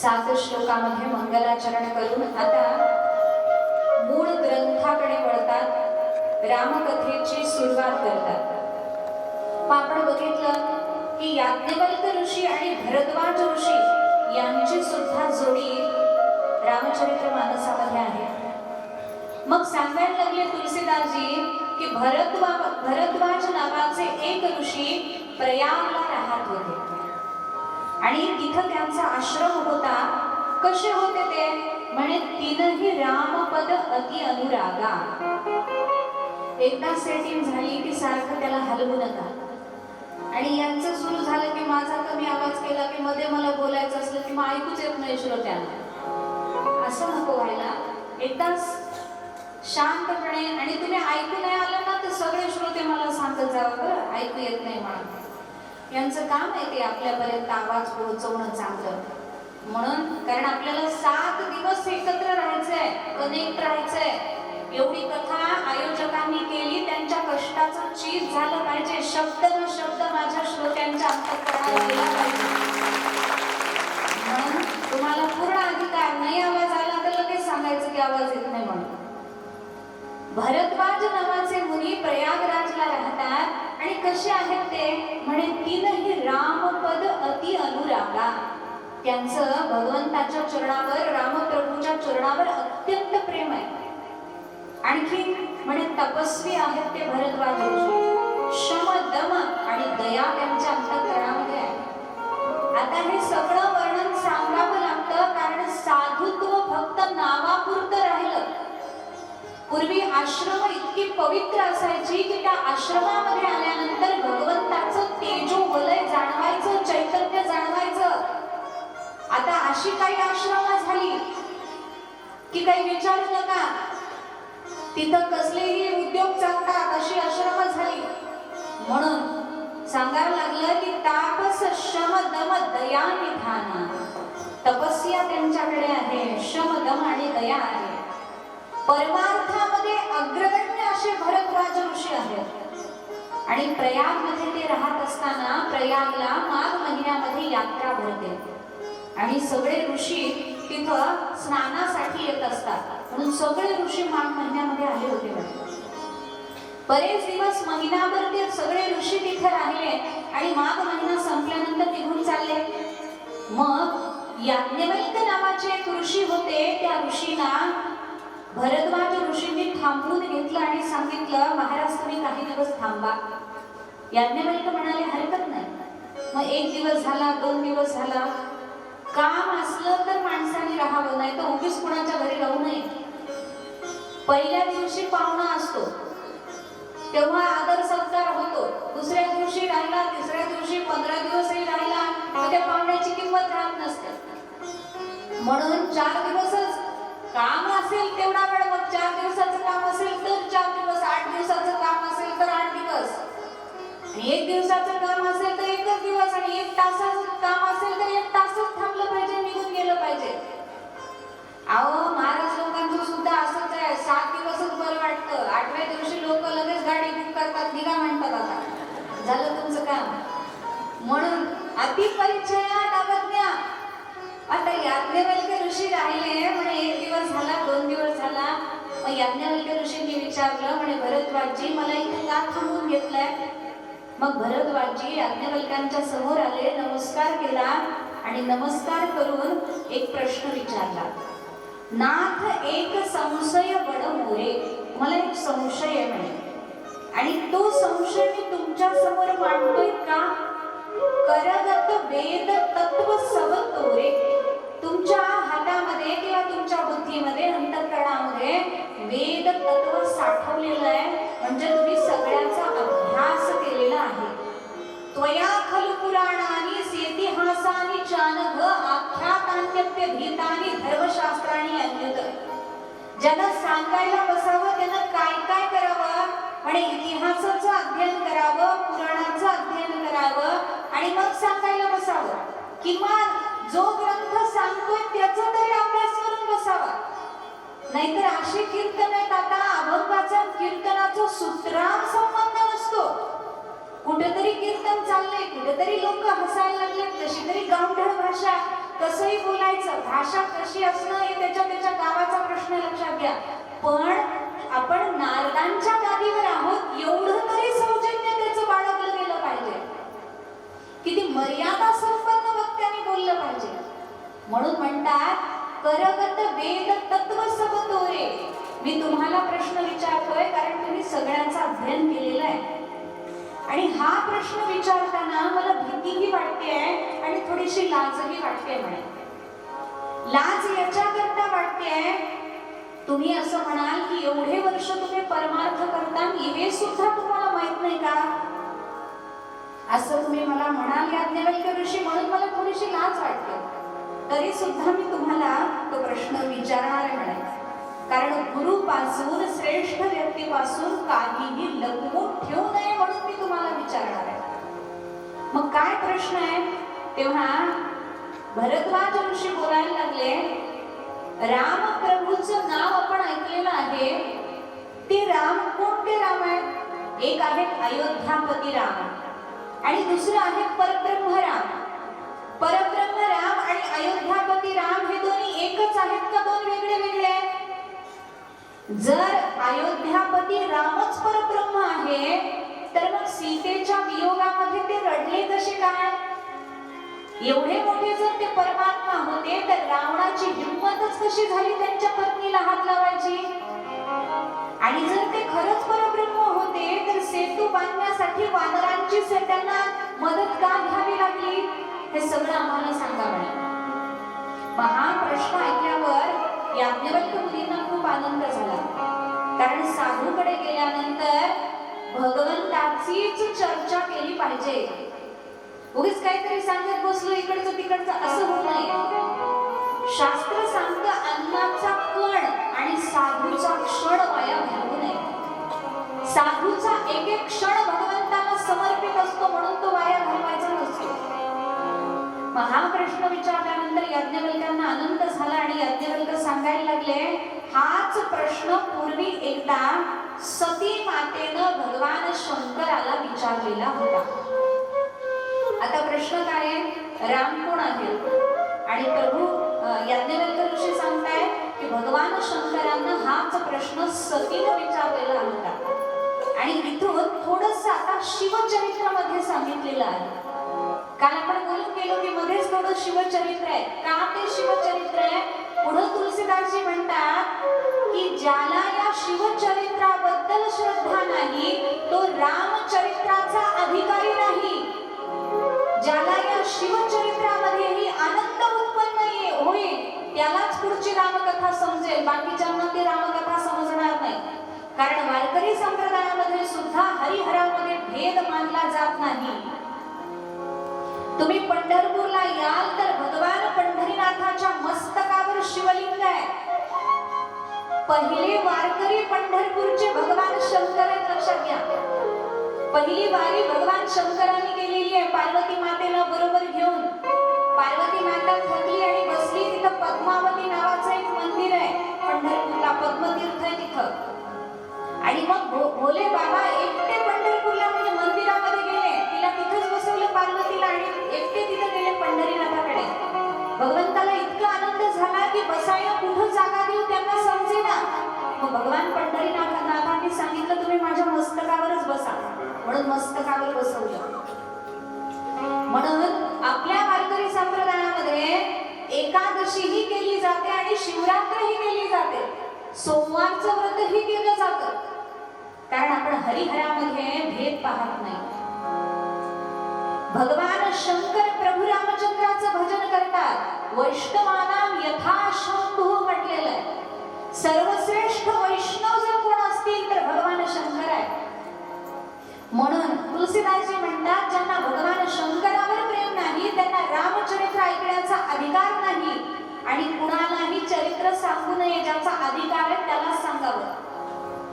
7 श्लोकामध्ये मंगलाचरण करून आता मूळ ग्रंथाकडे वळतात, रामकथेची सुरुवात करतात. मग आपण बघितलं की याज्ञवल्क ऋषी आणि भरद्वाज ऋषी यांची सुद्धा जोडी रामचरित्र मानसामध्ये आहे. मग सांगायला लागले तुलसीदासजी की भरद्वाज नावाचे एक ऋषी प्रयागला राहत होते आणि तिथं त्यांचा आश्रम होता. कसे होते ते म्हणे, तीनही रामपद अति अनुरागा. एकदा सेटिंग झाली की सारखं त्याला हलवू नका. आणि यांचं सुरू झालं की माझा कमी आवाज केला की मध्ये मला बोलायचं असलं की मग ऐकूच येत नाही श्रोत्यांना. असं नको व्हायला. एकदा शांतपणे, आणि तुम्ही ऐकू नाही आलं ना तर सगळे श्रोते मला सांगत जावं बरं ऐकू येत नाही म्हणून. यांचं काम आहे ते आपल्यापर्यंत आवाज पोहोचवणं चांगलं. म्हणून कारण आपल्याला 7 दिवस एकत्र राहायचंय, कनेक्ट राहायचंय. एवढी कथा आयोजकांनी केली, त्यांच्या कष्टाचं चीज झालं पाहिजे. शब्द न शब्द माझ्या श्रोत्यांच्या अंतःकरणाला गेला पाहिजे. म्हणून तुम्हाला पूर्ण अधिकार. नाही आवाज आला तर लगेच सांगायचं की आवाज येत नाही म्हणून. भरद्वाज नावाचे मुनी प्रयागराजला राहतात आणि कसे आहेत ते म्हणे, तीनही रामपद अति अनुरागा. त्यांचं भगवंताच्या चरणावर, रामप्रभूच्या चरणावर अत्यंत प्रेम आहे. आणखी म्हणे तपस्वी आहेत ते भरद्वाज ऋषी. शम, दम आणि दया त्यांच्या अंतःकरणामध्ये आहे. आता हे सगळं वर्णन सांगावं लागतं कारण साधुत्व फक्त नावापुरतं राहिलं. पूर्वी आश्रम इतकी पवित्र असायची की त्या आश्रमामध्ये आल्यानंतर भगवंताचं तेजो वलय जाणवायचं, चैतन्य जाणवायचं. आता अशी काही आश्रम झाली की काही विचारू नका. तिथं कसलेही उद्योग चालतात, अशी आश्रम झाली. म्हणून सांगायला लागलं की तापस, शम, दम, दया, निधान. तपस्या त्यांच्याकडे आहे, शम, दम आणि दया आहे. परमार्थामध्ये अग्रगण्य असे भरद्वाज ऋषी आहेत. आणि प्रयागमध्ये ते राहत असताना प्रयागला माघ महिन्यामध्ये यात्रा भरते आणि सगळे ऋषी तिथं स्नानासाठी येत असतात. म्हणून सगळे ऋषी माघ महिन्यामध्ये आले होते. बरेच दिवस, महिनाभर ते सगळे ऋषी तिथे राहिले आणि माघ महिना संपल्यानंतर निघून चालले. मग याज्ञवल्क नावाचे एक ऋषी होते. त्या ऋषींना भरद्वाज ऋषींनी थांबवून घेतलं आणि सांगितलं, महाराज तुम्ही काही दिवस थांबा. याज्ञवल्क म्हणाले हरकत नाही. मग 1 दिवस झाला, 2 दिवस झाला. काम असलं तर माणसाने राहावं, नाही तर उगीच कुणाच्या घरी राहू नये. पहिल्या दिवशी पाहुणा असतो तेव्हा आदर सत्कार होतो. दुसऱ्या दिवशी राहिला, तिसऱ्या दिवशी 15 दिवसही राहिला, मग त्या पाहुण्याची किंमत राहत नसते. म्हणून 4 दिवसच काम असेल तेवढा वेळ. मग 4 दिवसाचं काम असेल तर 4 दिवस, 8 दिवसाचं काम असेल तर 8 दिवस, आणि 1 दिवसाचं काम असेल तर 1च दिवस, आणि 1 तासाचं काम असेल तर 1 तासच थांबलं पाहिजे, निघून गेलं पाहिजे. अहो महाराज लोकांचं सुद्धा असंच आहे. 7 दिवसच बरं वाटतं. 8व्या दिवशी लोक लगेच गाडी बुक करतात, निघा म्हणतात, आता झालं तुमचं काम. म्हणून अति परिचयात अवज्ञा. आता याज्ञवल्क ऋषी राहिले म्हणे 1 दिवस झाला, 2 दिवस झाला. मग याज्ञवल्क ऋषींनी विचारलं म्हणे, भरद्वाजजी मला इथे का थांबवून घेतलंय? मग भरद्वाजजी याज्ञवल्कांच्या समोर आले, नमस्कार केला आणि नमस्कार करून एक प्रश्न विचारला. नाथ एक संशय बड मोरे. मला एक संशय आहे म्हणे, आणि तो संशय मी तुमच्या समोर मांडतोय का? करगत वेद तत्व सब तोरे. तुमच्या हातामध्ये किंवा तुमच्या बुद्धीमध्ये, अंतःकरणामध्ये वेद तत्व साठवलेलं आहे. म्हणजे तुम्ही सगळ्याचा अभ्यास केलेला आहे. त्वया खलु पुराणानी सेतिहासानी चानघ आख्यातान्यप्य भीतानी धर्मशास्त्राणी अन्यत. ज्यानं सांगायला बसावं त्यानं काय काय करावं? म्हणे इतिहासाचं अध्ययन करावं, पुराणाचं अध्ययन करावं आणि मग सांगायला बसावं. किमान जो ग्रंथ सांगतोय त्याचा तरी अभ्यास करून बसावा. नाहीतर अशी कीर्तन आहेत आता, अभंगाचा कीर्तनाचा सूत्राम संबंध नसतो. कुठेतरी कीर्तन चाललंय, कुठेतरी लोक हसायला लागले, कशी तरी गावढळ भाषा, कसंही बोलायचं, भाषा कशी असणं हे त्याच्या गावाचा प्रश्न लक्षात घ्या. पण आपण नारदांच्या गादीवर आहोत एवढं तरी सौजन्य त्याचं बाळगलं गेलं पाहिजे. किती मर्यादा संपन्न वक्त्याने बोललं पाहिजे. म्हणून म्हणतात करगत वेद तत्व सब तोरे. मी तुम्हाला प्रश्न विचारतोय कारण तुम्ही सगळ्यांचा अध्ययन केलेला आहे आणि हा प्रश्न विचारताना मला भीतीही वाटते आणि थोडीशी लाजही वाटते. म्हणे लाज याच्याकरता वाटते, तुम्ही असं म्हणाल की एवढे वर्ष तुम्ही परमार्थ करता हे सुद्धा तुम्हाला माहित नाही का, असं तुम्ही मला म्हणाल याज्ञवल्क्य ऋषी. म्हणून मला थोडीशी लाज वाटते. तरी सुद्धा मी तुम्हाला तो प्रश्न विचारणार आहे म्हणायचं. कारण गुरुपासून श्रेष्ठ व्यक्तीपासून काहीही लपवून ठेवू नये म्हणून मी तुम्हाला विचारणार आहे. मग काय प्रश्न आहे? तेव्हा भरद्वाज ऋषी बोलायला लागले, राम प्रभूचं नाव आपण ऐकलेलं आहे. ते राम कोणते राम आहेत? एक आहेत अयोध्यापती राम आणि दुसरं आहे परब्रह्म राम. परब्रह्म राम आणि अयोध्यापती राम हे दोन्ही एकच आहेत का दोन वेगळे वेगळे आहेत? जर अयोध्यापती रामच परब्रह्म आहे तर मग सीतेच्या वियोगामध्ये ते रडले कसे काय? एवढे मोठे जर ते परमात्मा होते तर रावणाची हिंमतच कशी झाली त्यांच्या पत्नीला हात लावायची? आणि जर ते खरंच परब्रह्म होते तर सेतू बांधण्यासाठी वानरांची त्यांना मदत का घ्यावी लागली? हे सगळं आम्हाला सांगा म्हणे. हा प्रश्न ऐकल्यावर याज्ञवल्क्य मुनींना खूप आनंद झाला. कारण साधूकडे गेल्यानंतर भगवंताचीच चर्चा केली पाहिजे. उगीच काहीतरी सांगत बसलो इकडचं तिकडचं असं होऊ नये. शास्त्र सांगतं अन्नाचा कण आणि साधूचा क्षण वाया घालवू नये. साधूचा एक एक क्षण भगवंताला समर्पित असतो म्हणून तो वाया घालवायचा नसतो. हा प्रश्न विचारल्यानंतर याज्ञवल्क्यांना आनंद झाला आणि याज्ञवल्क्य सांगायला लागले, हाच प्रश्न पूर्वी एकदा सती मातेनं भगवान शंकराला विचारलेला होता. आता प्रश्न काय आहे? राम कोण आहे? आणि प्रभू याज्ञवल्क्य ऋषी सांगताय की भगवान शंकरांना हाच प्रश्न सतीनं विचारलेला होता. आणि इथून थोडंसं आता शिवचरित्रामध्ये सांगितलेलं आहे. काल आपण बोलून गेलो की मध्येच थोडं शिवचरित्र आहे. का ते शिवचरित्र आहे? पुढे तुलसीदासजी म्हणतात की ज्याला या शिवचरित्राबद्दल श्रद्धा नाही तो रामचरित्राचा अधिकारी नाही. ज्याला या शिवचरित्रामध्येही आनंद उत्पन्न होईल त्यालाच पुढची रामकथा समजेल, बाकीच्यांना ती रामकथा समजणार नाही. कारण वारकरी संप्रदायामध्ये सुद्धा हरिहरामध्ये भेद मानला जात नाही. तुम्ही पंढरपूरला याल तर भगवान पंढरीनाथाच्या मस्तकावर शिवलिंग आहे. पहिले वारकरी पंढरपूरचे भगवान शंकर आहेत, लक्षात घ्या. पहिली वारी भगवान शंकरांनी केलेली आहे पार्वती मातेला बरोबर घेऊन. पार्वती माता थकली आणि बसली. तिथं पद्मावती नावाचं एक मंदिर आहे पंढरपूरला, पद्मतीर्थ आहे तिथं. आणि मग भोले बाबा एकटे पंढरपूरला म्हणजे मंदिरामध्ये गेले. तिला तिथंच बसवलं पार्वतीला आणि एकटे तिथं गेले पंढरीनाथाकडे. भगवंताला इतका आनंद झाला की बसायला कुठं जागा देऊ त्यांना समजेना. मग भगवान पंढरीनाथांनी सांगितलं तुम्ही माझ्या मस्तकावरच बसा, म्हणून मस्तकावर बसवलं. म्हणून आपल्या वारकरी संप्रदायामध्ये एकादशीही केली जाते आणि शिवरात्रही केली जाते. सोमवारचं व्रतही केलं जातं. कारण आपण हरिहरामध्ये भेद पाहत नाही. भगवान शंकर प्रभू रामचंद्राचं भजन करतात. वैष्णवानां यथा शंभू म्हटलेलं आहे. सर्वश्रेष्ठ वैष्णव जर कोण असतील तर भगवान शंकर आहे. म्हणून तुलसीदासजी म्हणतात ज्यांना भगवान शंकरावर प्रेम नाही त्यांना रामचरित्र ऐकण्याचा अधिकार नाही. आणि कुणालाही चरित्र सांगू नये. ज्याचा अधिकार आहे त्याला सांगावं.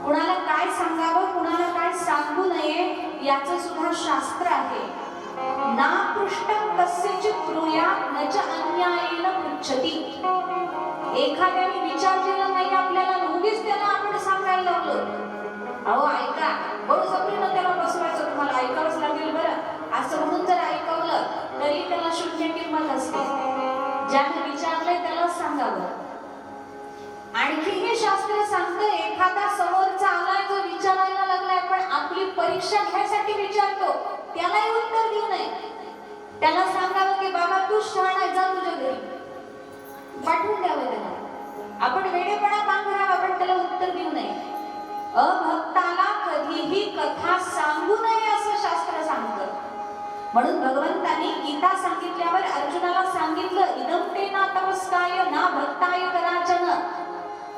कुणाला काय सांगावं, कुणाला काय सांगू नये याचं सुद्धा शास्त्र आहे. ना पृष्ठं कस्यचित् ब्रूयात् न च अन्यायेन पृच्छति. एखाद्याने विचारलेलं नाही आपल्याला, उगीच त्याला आपण सांगायला लागलो. अहो ऐका, बळजबरीनं त्याला बसवायचं, तुम्हाला ऐकावंच लागेल बरं असं म्हणून जर ऐकवलं तरी त्याला शून्य किंमत असते. ज्याने विचारलंय त्याला सांगावं. आणखी हे शास्त्र सांगतं एखादा समोरचा आलाय जो विचारायला लागलाय पण आपली परीक्षा घ्यायसाठी विचारतो त्यालाही उत्तर देऊ नये. त्याला सांगावं की बाबा तू शहाणा आहे, जा तुझ्या घरी, पाठवून द्यावं त्याला. आपण वेडेपणा पांघरावा पण त्याला उत्तर देऊ नये. अभक्ताला कधीही कथा सांगू नये असं शास्त्र सांगतं. म्हणून भगवंतांनी गीता सांगितल्यावर अर्जुनाला सांगितलं इदं ते ना तपस्काय ना भक्ताय कदाचन.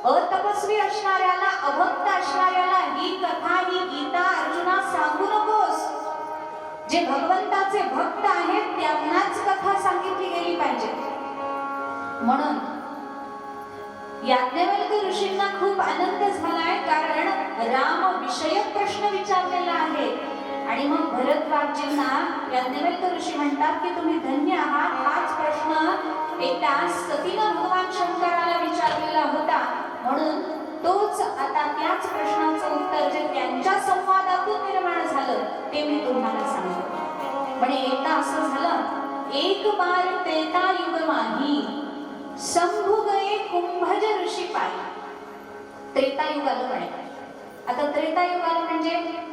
अतपस्वी असणाऱ्याला अभक्त असणाऱ्याला ही कथा ही गीता अर्जुना सांगू नकोस. जे भगवंताचे भक्त आहेत त्यांनाच कथा सांगितली गेली पाहिजे. म्हणून याज्ञवल्क्य ऋषींना खूप आनंद झालाय कारण राम विषयक प्रश्न विचारलेला आहे. आणि मग भरद्वाजींना याज्ञवल्क्य ऋषी म्हणतात की तुम्ही धन्य आहात. हाच प्रश्न एकदा सतीनं भगवान शंकराला विचारलेला होता म्हणून तोच आता त्याच प्रश्नाचं उत्तर जे त्यांच्या संवादातून निर्माण झालं ते मी तुम्हाला सांगतो. म्हणजे एकदा असं झालं एक बार त्रेतायुग माही शंभू गए कुंभज ऋषी पायी. त्रेतायुग आलं म्हणे. आता त्रेतायुग आलं म्हणजे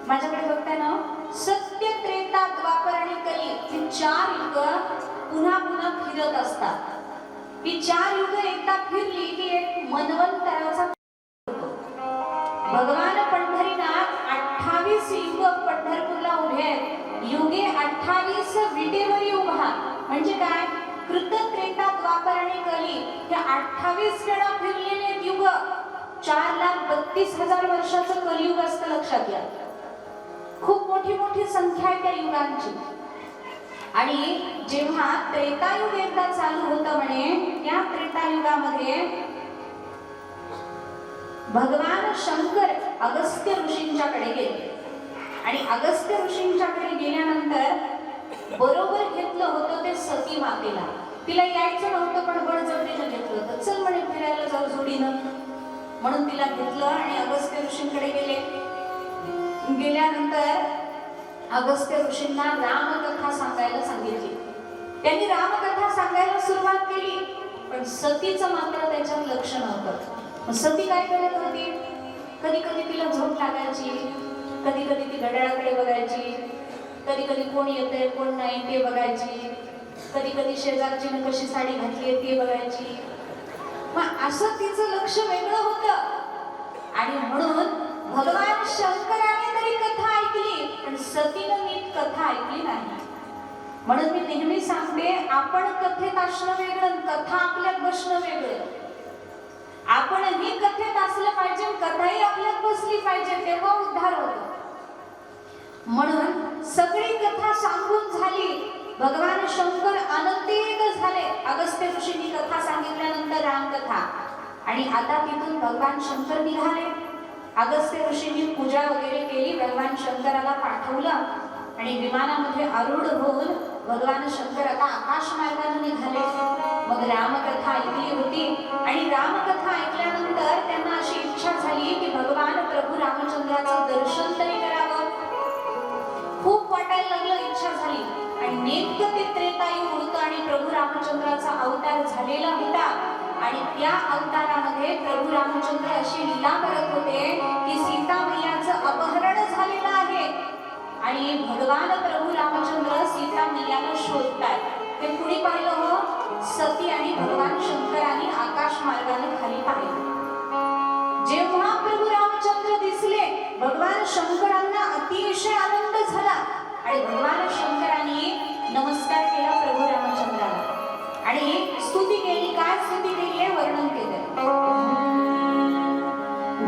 माझ्याकडे बघताय ना सत्य त्रेता द्वापर आणि कली ही 4 युग पुन्हा पुन्हा फिरत असतात. ही 4 युग एकदा फिरली की एक मनवंतराचा भगवान पंढरीनाथ 28 युग पंढरपूरला उभे आहेत. युगे 28 विटेवरी उभा म्हणजे काय कृत त्रेता द्वापर आणि कली हे 28 वेळा फिरलेले युग. 4,32,000 वर्षाचं कलियुग असतं लक्षात घ्या. खूप मोठी मोठी संख्या आहे त्या युगांची. आणि जेव्हा त्रेतायुग एकदा चालू होतं म्हणे त्या त्रेतायुगामध्ये भगवान शंकर अगस्त्य ऋषींच्याकडे गेले. आणि अगस्त्य ऋषींच्याकडे गेल्यानंतर बरोबर घेतलं होतं ते सती मातेला. तिला यायचं नव्हतं पण बळजबरीनं घेतलं होतं. चल म्हणे फिरायला जाऊ जोडीनं म्हणून तिला घेतलं आणि अगस्त्य ऋषींकडे गेले. गेल्यानंतर अगस्त्य ऋषींना रामकथा सांगायला सांगितली. त्यांनी रामकथा सांगायला सुरुवात केली पण सतीचं मात्र त्याच्यात लक्ष नव्हतं. सती काय करत होती कधी कधी तिला झोप लागायची, कधी कधी ती घड्याळाकडे बघायची, कधी कधी कोण येतंय कोण नाही ते बघायची, कधी कधी शेजारचीनं कशी साडी घातली ते बघायची. मग असं तिचं लक्ष वेगळं होतं. आणि म्हणून भगवान शंकराने तरी कथा ऐकली पण सतीनं नीट कथा ऐकली नाही. म्हणून मी नेहमी सांगते आपण कथेत असणं वेगळं, कथा आपल्यात बसणं वेगळं. आपणही कथेत असलं पाहिजे, कथाही आपल्यात बसली पाहिजे, तेव्हा उद्धार होतो. म्हणून सगळी कथा सांगून झाली. भगवान शंकर आनंदित झाले. अगस्त्य ऋषींनी कथा सांगितल्यानंतर रामकथा. आणि आता तिथून भगवान शंकर निघाले. अगस्त्य ऋषींनी पूजा वगैरे केली, भगवान शंकराला पाठवलं आणि विमानामध्ये आरूढ होऊन भगवान शंकर आता आकाश मार्गाने निघाले. मग रामकथा ऐकली होती आणि रामकथा ऐकल्यानंतर त्यांना अशी इच्छा झाली की भगवान प्रभू रामचंद्राचं दर्शन तरी करावं. खूप वाटायला लागलं, इच्छा झाली. आणि नेमकं ते त्रेतायुग होतं आणि प्रभू रामचंद्राचा अवतार झालेला होता. आणि त्या अवतारामध्ये प्रभू रामचंद्र अशी लीला करत होते की सीता मैयाचं अपहरण झालेलं आहे आणि भगवान प्रभू रामचंद्र सीता मैयाला शोधतात. ते कुणी पाहिलं हो सती आणि भगवान शंकरांनी आकाश मार्गाने खाली पाहिलं. जेव्हा प्रभू रामचंद्र दिसले भगवान शंकरांना अतिशय आनंद झाला आणि भगवान शंकरांनी नमस्कार केला प्रभू रामचंद्राला आणि स्तुती केली. काय स्तुती केली आहे वर्णन केलं.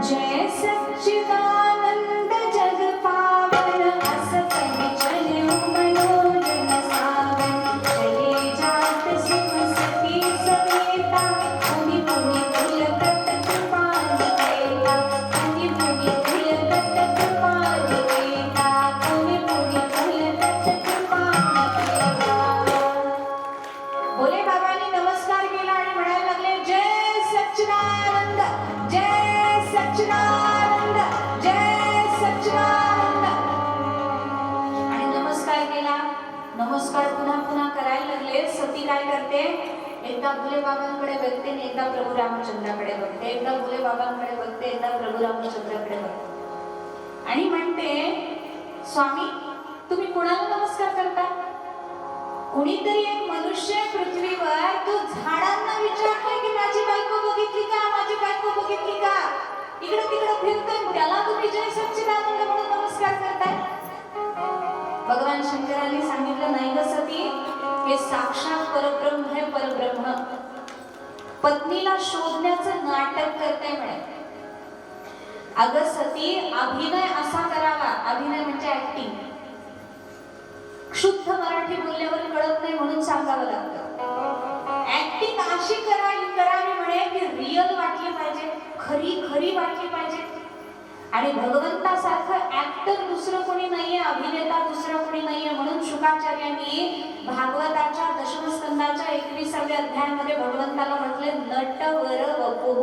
जय सच्चिदानंद जग पावन अस कही चलो मनोजन सावन. चले जात सुख सती सवेता पुनि पुनि पुलकत कृपानिकेता. पुनि पुनि पुलकत कृपानिकेता. पुनि पुनि पुलकत नमस्कार पुन्हा पुन्हा करायला लागले. सती काय करते, एकदा भोले बाबांकडे बघते आणि एकदा प्रभू रामचंद्राकडे बघते, एकदा भोले बाबांकडे बघते, एकदा प्रभू रामचंद्राकडे बघते आणि म्हणते, स्वामी तुम्ही कुणाला नमस्कार करता? कुणीतरी एक मनुष्य पृथ्वीवर तो झाडांना विचारतोय की माझी बायको बघितली का, माझी बायको बघितली का, इकडे तिकडे फिरतोय, त्याला तुम्ही जय सच्चिदानंद म्हणून नमस्कार करताय? भगवान शंकरांनी सांगितलं, नाही ग सती, हे साक्षात परब्रह्म आहे. परब्रह्म पत्नीला शोधण्याचं नाटक करताय म्हणे. अगं सती, अभिनय असा करावा, अभिनय म्हणजे ऍक्टिंग. शुद्ध मराठी बोलल्यावर कळत नाही म्हणून सांगावं लागतं. ऍक्टिंग अशी करावी म्हणे की रिअल वाटली पाहिजे, खरी खरी वाटली पाहिजे. आणि भगवंतासारखं ऍक्टर दुसरं कोणी नाहीये, अभिनेता दुसरं कोणी नाहीये. म्हणून शुकाचार्यांनी भागवताच्या दशमस्कंदाच्या 21व्या अध्यायामध्ये भगवंताला म्हटले, नटवर वपुः.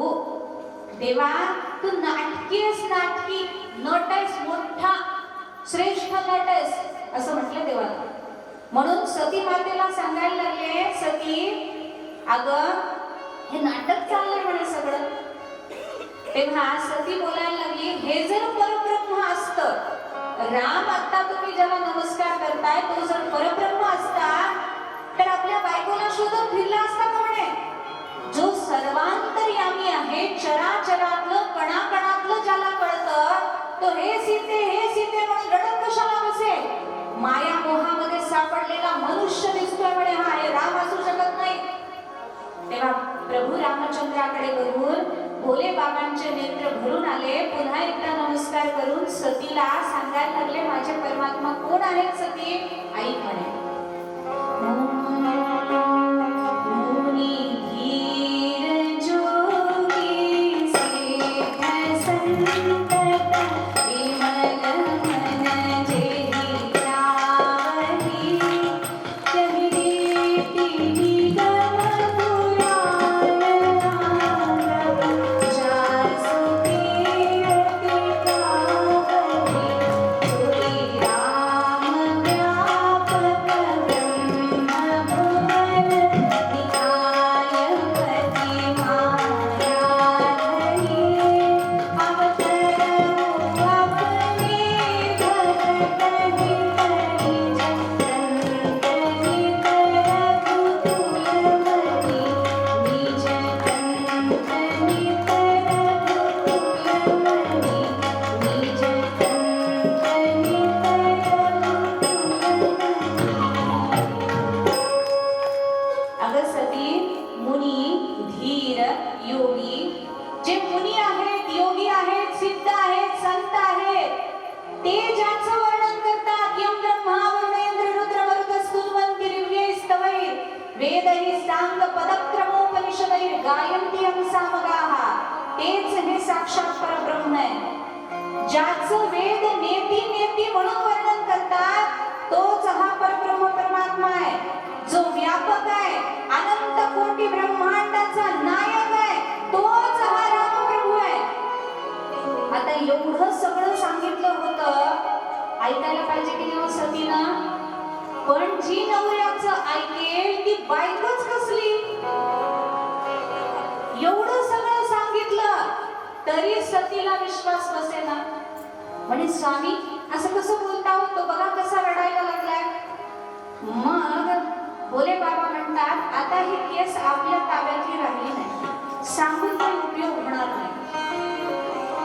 देवा तू नाटकी आहेस, नाटकी नट आहेस, मोठा श्रेष्ठ नट आहेस, असं म्हटलं देवाला. म्हणून सती मातेला सांगायला लागले, सती अगं हे नाटक चाललंय म्हणे सगळं. तेव्हा सती बोलायला लागली, हे जर परब्रह्म असतं, राम आता तुम्ही ज्याला नमस्कार करताय तो जर परब्रह्म असता तर आपल्या बायकोला शोधून फिरला असता का म्हणे? जो सर्वांतर्यामी आहे, चराचरातलं कणाकणातलं ज्याला कळतं, तो हे सीते म्हणून रडत कशाला बसेल? माया मोहामध्ये सापडलेला मनुष्य दिसतोय म्हणे, हा हे राम असू शकत नाही. तेव्हा प्रभू रामचंद्राकडे बघून भोले बाबांचे नेत्र भरून आले. पुन्हा एकदा नमस्कार करून सतीला सांगायला लागले, माझे परमात्मा कोण आहेत सती? ऐक म्हणे, मुनी धीर जोगी सेठ संतत विमल मन जेहि चावही जहि देती निगम पुराण जासु तीरथ पावनी जोई राम व्यापक ब्रह्म भुवन निकाय पति माया धरी अवतरो अपने भगत हितरि जन नित रघुकुलमणि निज कंठ नित रघुकुलमणि निज कंठ नित रघुकुलमणि. अगं सती, मुनी धीर योगी, जे मुनी आहेत, योगी आहेत, सिद्ध आहेत, संत आहेत, ते ज्याचं वर्णन करतात, यम ब्रह्मा वरुणेंद्र रुद्र मरुत स्तुवन्ति दिव्यै स्तवैः वेदैः साङ्ग पदक्रमोपनिषदैः गायन्ति यं सामगाः, तेच हे साक्षात परब्रह्म आहे. ज्याचं वेद नेती नेती म्हणून वर्णन करतात, तोच हा परब्रह्म परमात्मा आहे. जो व्यापक आहे, अनंत कोटी ब्रह्मांडाचा नायक आहे, तोच हा रामप्रभू आहे. आता एवढं सगळं सांगितलं होतं, ऐकायला पाहिजे की नाही सतीनं? पण जी नवऱ्याचं ऐकेल ती बायकोच कसली? एवढं सगळं सांगितलं तरी सतीला विश्वास बसेना. म्हणे, स्वामी असं कसं बोलता हो, तो बघा कसा रडायला लागलाय. मग भोले बाबा म्हणतात, आता ही केस आपल्या ताब्यातली राहिली नाही, सांगून काही उपयोग होणार नाही.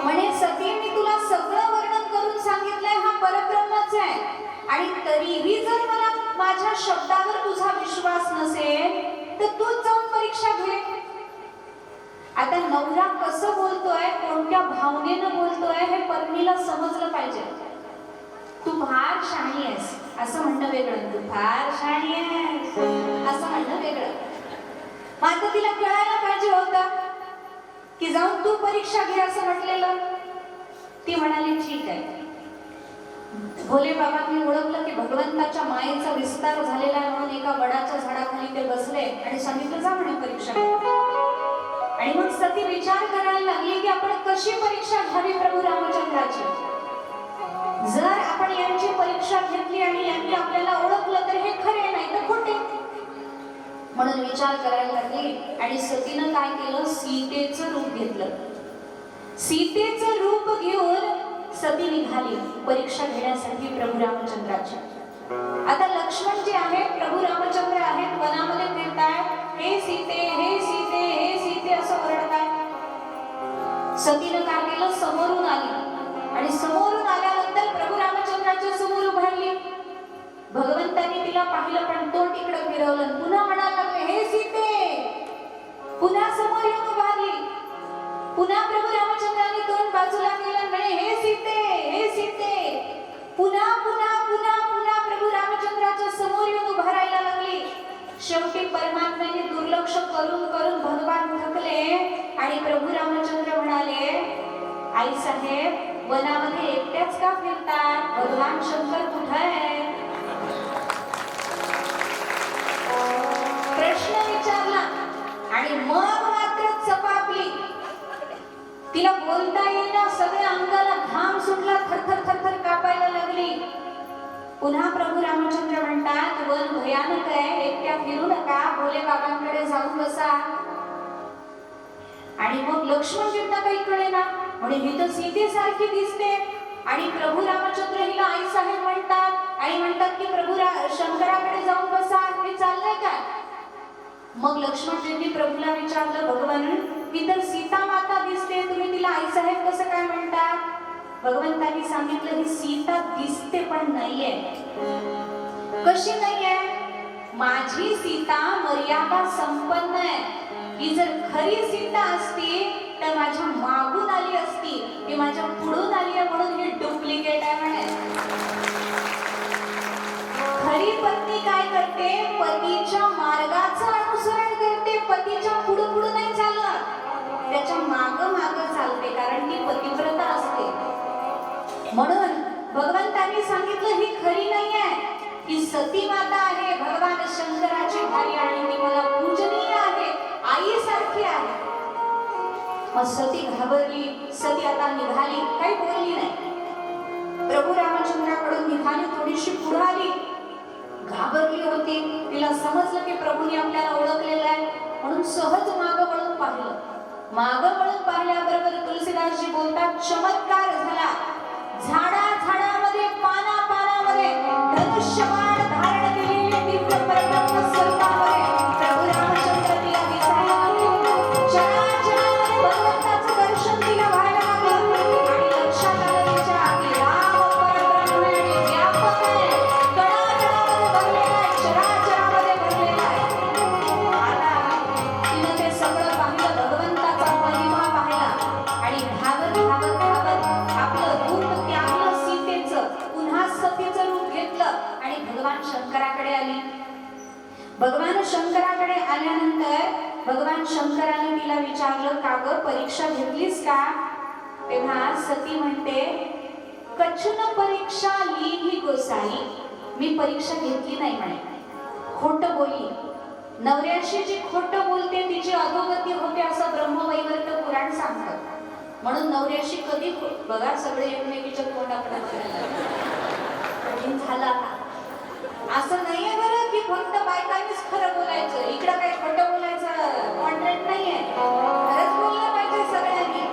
म्हणे, सती मी तुला सगळं वर्णन करून सांगितलंय, हा परब्रह्मच आहे, आणि तरीही जर मला माझ्या शब्दावर तुझा विश्वास नसेल तर तूच जाऊन परीक्षा घे. आता नवरा कसं बोलतोय, कोणत्या भावनेनं बोलतोय हे पत्नीला समजलं पाहिजे. तू फार शहाणी आहेस असं म्हणणं वेगळं, तू फार शहाणी आहेस असं म्हणणं वेगळं. मात्र तिला कळायला पाहिजे होतं की जाऊन तू परीक्षा घे असं म्हटलेलं. ती म्हणाली, ठीक आहे. भोले बाबांनी ओळखलं की भगवंताच्या मायेचा विस्तार झालेला आहे, म्हणून एका वडाच्या झाडाखाली ते बसले आणि सांगितलं, जा म्हणे परीक्षा घे. आणि मग सती विचार करायला लागली की आपण कशी परीक्षा घ्यावी प्रभू रामचंद्राची. जर आपण यांची परीक्षा घेतली आणि यांनी आपल्याला ओळखलं तर हे आणि सतीनं काय केलं, सीतेचं रूप घेतलं. सीतेचं रूप घेऊन सती निघाली परीक्षा घेण्यासाठी प्रभू रामचंद्राची. आता लक्ष्मण जे आहेत, प्रभू रामचंद्र आहेत, वनामध्ये फिरतायत, हे सीते, हे सीते, हे सीते असं ओरडतायत. सतीनं काय केलं, समोरून आली आणि समोरून आल्यानंतर प्रभू रामचंद्राच्या समोर उभारली. भगवंतांनी तिला पाहिलं पण तोंड इकडे फिरवलं, पुन्हा म्हणायला लागले, हे सीते. पुन्हा समोर येऊन उभारली. पुन्हा प्रभू रामचंद्रांनी तोंड बाजूला केलं, म्हणे, हे सीते, हे सीते. पुन्हा पुन्हा पुन्हा पुन्हा प्रभू रामचंद्राच्या समोर येऊन उभारायला लागली. शेवटी परमात्म्याने दुर्लक्ष करून करून भगवान थकले आणि प्रभू रामचंद्र म्हणाले, आई साहेब, वनामध्ये एकट्याच का फिरतात? भगवान शंकर कुठे आहे? प्रश्न विचारला आणि मग मात्र चपापली. तिला बोलता येईना, सगळ्या अंगाला घाम सुटला, थरथर थरथर कापायला लागली. पुन्हा प्रभू रामचंद्र म्हणतात, वन भयानक आहे, एकट्या फिरू नका, भोले बाबांकडे जाऊन बसा. आणि मग लक्ष्मणजींना काही कळेना, म्हणजे ही तर सीतेसारखी दिसते आणि प्रभू रामचंद्र हिला आई साहेब म्हणतात आणि म्हणतात की प्रभू शंकराकडे जाऊन बसा. हे चाललंय काय? मग लक्ष्मणजींनी प्रभूला विचारलं, भगवान, ही तर सीता माता दिसते, तुम्ही तिला आई साहेब कसं काय म्हणता? भगवंतांनी सांगितलं, ही सीता दिसते पण नाहीये. कशी नाहीये? माझी सीता मर्यादा संपन्न आहे. ही जर खरी सीता असती तर माझ्या मागून आली असती, ही माझ्या पुढून आली आहे म्हणून ही डुप्लिकेट आहे म्हणे. खरी पत्नी काय करते? पतीच्या मार्गाचं अनुसरण करते, पतीच्या पुढं पुढं नाही चालत, त्याच्या माग माग चालते, कारण ती पतिव्रता असते. म्हणून भगवंतांनी सांगितलं, ही खरी नाही आहे, ही सती माता आहे, भगवान शंकराची भारी आणि ती मला पूजनीय आहे, आई सारखी आहे. मग सती घाबरली. सती आता निघाली, काही बोलली नाही. प्रभू रामचंद्राकडून निघाली, थोडीशी पुढे आली, घाबरली होती. तिला समजलं की प्रभूने आपल्याला ओळखलेलं आहे म्हणून सहज मागं वळून पाहिलं. मागं वळून पाहिल्याबरोबर तुलसीदासजी बोलतात, चमत्कार झाला. झाडा झाडामध्ये, पाना पानामध्ये धनुष्यबाण धारण केलेले दिव्य परब्रह्म स्वरूपामध्ये प्रभू रामचंद्र तिला दिसायला लागले. चराचरामध्ये भगवंताचं दर्शन तिला व्हायला लागलं आणि लक्षात आलं तिच्या की राम परब्रह्म आणि व्यापक आहे, कणाकणामध्ये भरलेला आहे, चराचरामध्ये भरलेला आहे. आता तिनं ते सगळं पाहिलं, भगवंताचा महिमा पाहिला आणि धावत धावत धावत आपलं रूप त्यागलं, सीतेचं, पुन्हा सतीचं रूप घेतलं आणि भगवान शंकराकडे आली. भगवान शंकराकडे आल्यानंतर भगवान शंकराने तिला विचारलं, का ग, परीक्षा घेतलीस का? तेव्हा सती म्हणते, कछुन परीक्षा लीही गोसाई, मी परीक्षा घेतली नाही म्हणे, खोटं बोलली. नवऱ्याशी जी खोटं बोलते तिची अधोगती होते असं ब्रह्मवैवर्त पुराण सांगतं. म्हणून नवऱ्याशी कधी, बघा सगळे एकमेकीच्या तोंडाकडे कठीण झाला. असं नाहीये बरं की फक्त बायकांनीच खरं बोलायचं, इकडं काही खोटं बोलायचं कॉन्ट्रॅक्ट नाहीये, खरंच बोललं पाहिजे सगळ्यांनी.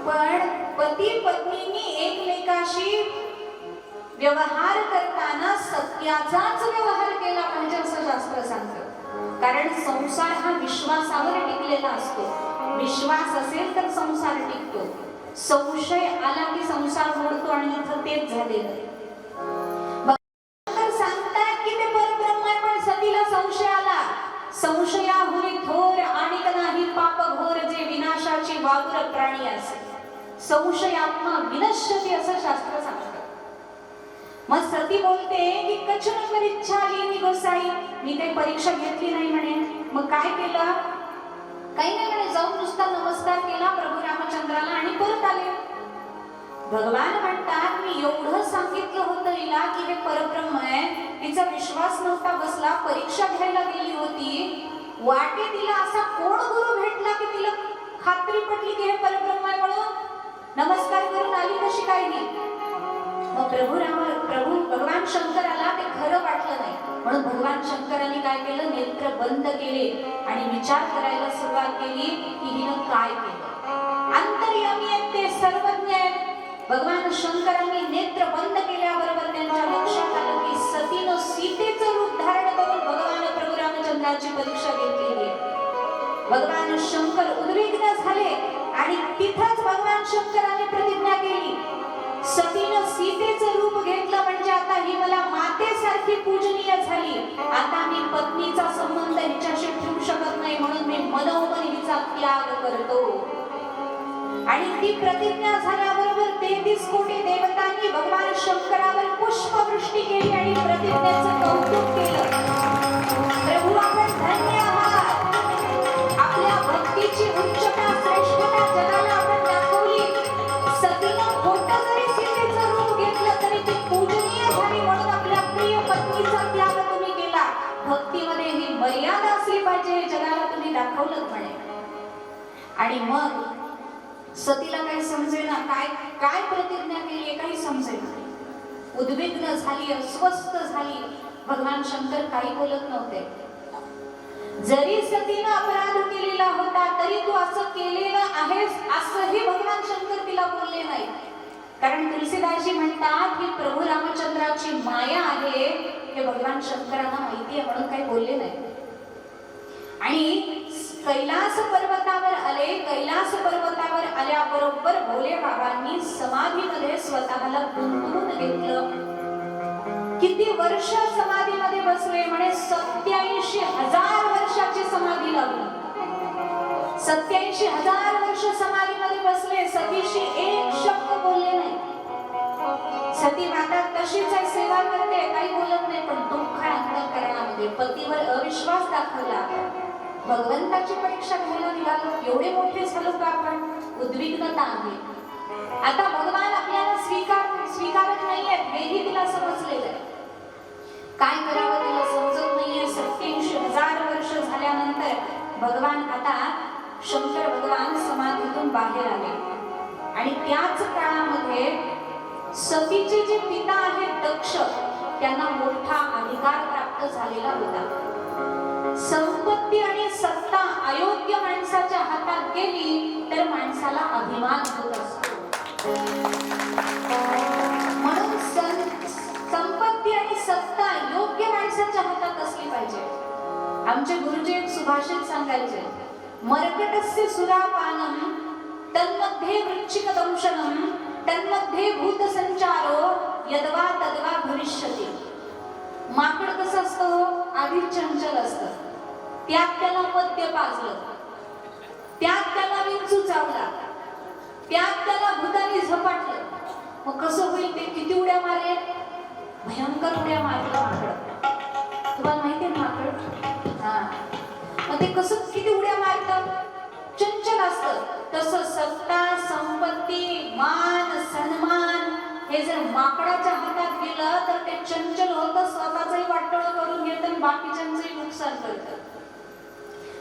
पण पती पत्नींनी एकमेकाशी व्यवहार करताना सत्याचाच व्यवहार केला पाहिजे असं शास्त्र सांगतं. कारण संसार हा विश्वासावर टिकलेला असतो. विश्वास असेल तर संसार टिकतो. संशय आला की संसार मोडतो आणि इथं तेच झालेलं आहे. सांगतात की ते परब्रह्म आहे, पण सतीला संशय आला. संशयाहुरी थोर आणिक नाही पाप घोर, जे विनाशाची वावर प्राणी असे. संशयात्मा विनश्यती असं शास्त्र सांगतं. मग सती बोलते की कछुन परीक्षा लीनी गोसाई, मी काही परीक्षा घेतली नाही म्हणे. मग काय केलं? काही नाही म्हणे, जाऊन नुसता नमस्कार केला प्रभू रामचंद्राला आणि परत आले. भगवान म्हणतात, मी एवढं सांगितलं होतं हिला की हे परब्रह्म आहे, तिचा विश्वास नव्हता बसला, परीक्षा घ्यायला गेली होती, वाटे तिला असा कोण गुरु भेटला की तिला खात्री पटली की हे परब्रह्म आहे म्हणून नमस्कार करून आली कशी काय ही? मग प्रभू भगवान शंकराला ते खरं वाटलं नाही, म्हणून भगवान शंकराने काय केलं, नेत्र बंद केले आणि विचार करायला सुरुवात केली की हिनं काय केलं. अंतर्यामी आहेत ते, सर्वज्ञ आहेत. भगवान शंकरांनी नेत्र बंद केल्याबरोबर त्यांच्या लक्षात आलं की सतीनं सीतेचं रूप धारण करून भगवान प्रभू रामचंद्राची परीक्षा घेतलेली आहे. भगवान शंकर उद्विग्न झाले आणि तिथंच भगवान शंकराने प्रतिज्ञा केली, सतीनं सीतेचं रूप घेतलं म्हणजे आता ही मला मातेसारखी पूजनीय झाली. आता मी पत्नीचा संबंध हिच्याशी ठेवू शकत नाही, म्हणून मी मनोमन हिचा त्याग करतो. आणि ती प्रतिज्ञा झाल्याबरोबर 33 कोटी देवतांनी भगवान शंकरावर पुष्पवृष्टी केली आणि प्रतिज्ञेचं कौतुक केलं. प्रभू आपण धन्य आहात, आपल्या भक्तीची उच्चता श्रेष्ठता जगाला आपण दाखवली. सतीनं खोटं जरी सीतेचं रूप घेतलं तरी ती पूजनीय झाली, म्हणून आपल्या प्रिय पत्नीचा त्याग तुम्ही केला. भक्तीमध्ये ही मर्यादा असली पाहिजे हे जगाला तुम्ही दाखवलं म्हणे. आणि मग सतीला काही समजेना, काय प्रतिज्ञा केली काही समजेना. उद्विग्न झाली, अस्वस्थ झाली. भगवान शंकर काही बोलत नव्हते. जरी सतीनं अपराध केलेला होता तरी तू असं केलेलं आहेस असंही भगवान शंकर तिला बोलले नाही. कारण तुलसीदासजी म्हणतात की प्रभू रामचंद्राची माया आहे हे भगवान शंकरांना माहिती आहे, म्हणून काही बोलले नाही. आणि कैलास पर्वतावर आले. कैलास पर्वतावर आल्याबरोबर भोले बाबांनी समाधीमध्ये स्वतःला गुंतवून घेतलं. किती वर्ष समाधीमध्ये बसले म्हणे, 87,000 वर्षाची समाधी लावली. 87,000 वर्ष समाधीमध्ये बसले. सतीशी एक शब्द बोलले नाही. सती माता तशीच आहे, सेवा करते, काही बोलत नाही, पण दुःख अंतःकरणामध्ये पतीवर अविश्वास दाखवला. भगवंताची परीक्षा घ्यायला निघालो, एवढे मोठे झालो का आपण. उद्विग्नता आहे. आता भगवान आपल्याला स्वीकारत नाहीयेत हेही तिला समजलेलं आहे. काय करावं तिला समजत नाहीये. 87,000 वर्ष झाल्यानंतर भगवान आता शंकर भगवान समाधीतून बाहेर आले. आणि त्याच काळामध्ये सतीचे जे पिता आहेत दक्ष, त्यांना मोठा अधिकार प्राप्त झालेला होता. संपत्ती आणि सत्ता अयोग्य माणसाच्या हातात गेली तर माणसाला अभिमान होत असतो. म्हणून संपत्ती आणि सत्ता योग्य माणसाच्या हातात असली पाहिजे. आमचे गुरुजी एक सुभाषित सांगायचे, मर्कटस्य सुरापानम तन्मध्ये वृश्चिक दंशनम तन्मध्ये भूत संचारो यद्वा तद्वा भविष्यति. माकड कसं असतं, आधी चंचल असतं, त्यात त्याला मद्य पाजलं, त्यात त्याला विंचू चावला, त्यात त्याला भूताने झपाटलं, मग कसं होईल ते. किती उड्या मारेल, भयंकर उड्या मारलं माकड. तुम्हाला माहिती आहे माकड, हा, मग ते कसं किती उड्या मारतं, चंचल असतं. तसं सत्ता संपत्ती मान सन्मान हे जर माकडाच्या हातात गेलं तर ते चंचल होतं, स्वतःचंही वाटोळं करून घेतं आणि बाकीच्यांचंही नुकसान करतं.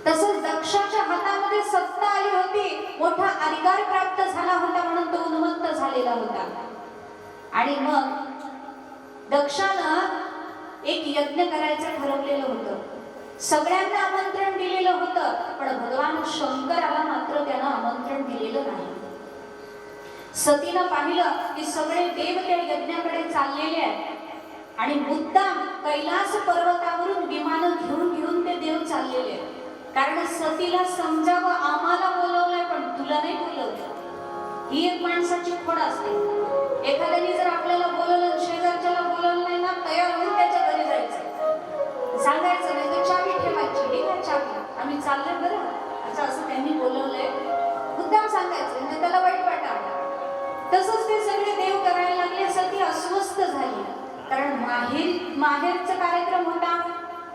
तसंच दक्षाच्या हातामध्ये सत्ता आली होती, मोठा अधिकार प्राप्त झाला होता, म्हणून तो उन्मत्त झालेला होता. आणि मग दक्षानं एक यज्ञ करायचं ठरवलेलं होतं. सगळ्यांना आमंत्रण दिलेलं होतं, पण भगवान शंकराला मात्र त्यानं आमंत्रण दिलेलं नाही. सतीनं पाहिलं की सगळे देव त्या यज्ञाकडे चाललेले आहेत आणि मुद्दाम कैलास पर्वतावरून विमानं घेऊन ते देव चाललेले आहेत. कारण सतीला समजावं, आम्हाला बोलवलंय पण तुला नाही बोलवलं. ही एक माणसाची खोड असते. एखाद्याने जर आपल्याला बोलवलं, शेजारच्याला बोलवलं नाही ना, तयार होऊन त्याच्या घरी जायचं, सांगायचं नाही तर चावी ठेवायची, हे काय चावी, आम्ही चाललोय बरं, अच्छा असं त्यांनी बोलवलंय, मुद्दाम सांगायचं म्हणजे त्याला वाईट वाटावं. तसंच ते सगळे देव करायला लागले. सती अस्वस्थ झाली, कारण माहेरचा कार्यक्रम होता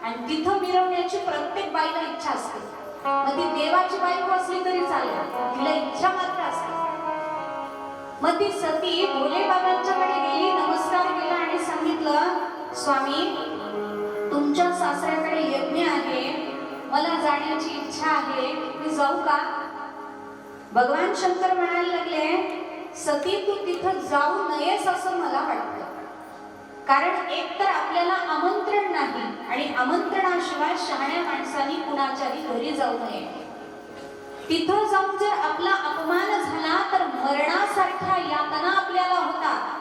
आणि तिथं मिरवण्याची प्रत्येक बाईला इच्छा असते. मग ती देवाची बायको असली तरी चालेल, तिला इच्छा मात्र असते. मग ती सती भोले बाबांच्याकडे गेली, नमस्कार केला आणि सांगितलं, स्वामी तुमच्या सासऱ्याकडे यज्ञ आहे, मला जाण्याची इच्छा आहे, मी जाऊ का. भगवान शंकर म्हणायला लागले, सती तू तिथं जाऊ नयेस असं मला वाटतं. कारण एक तर आपल्याला आमंत्रण नाही आणि आमंत्रणाशिवाय मरणाशिवाय शहाण्या माणसांनी कुणाच्याही घरी जाऊ नये. तिथं जाऊन जर आपला अपमान झाला तर मरणासारख्या यातना आपल्याला होतात.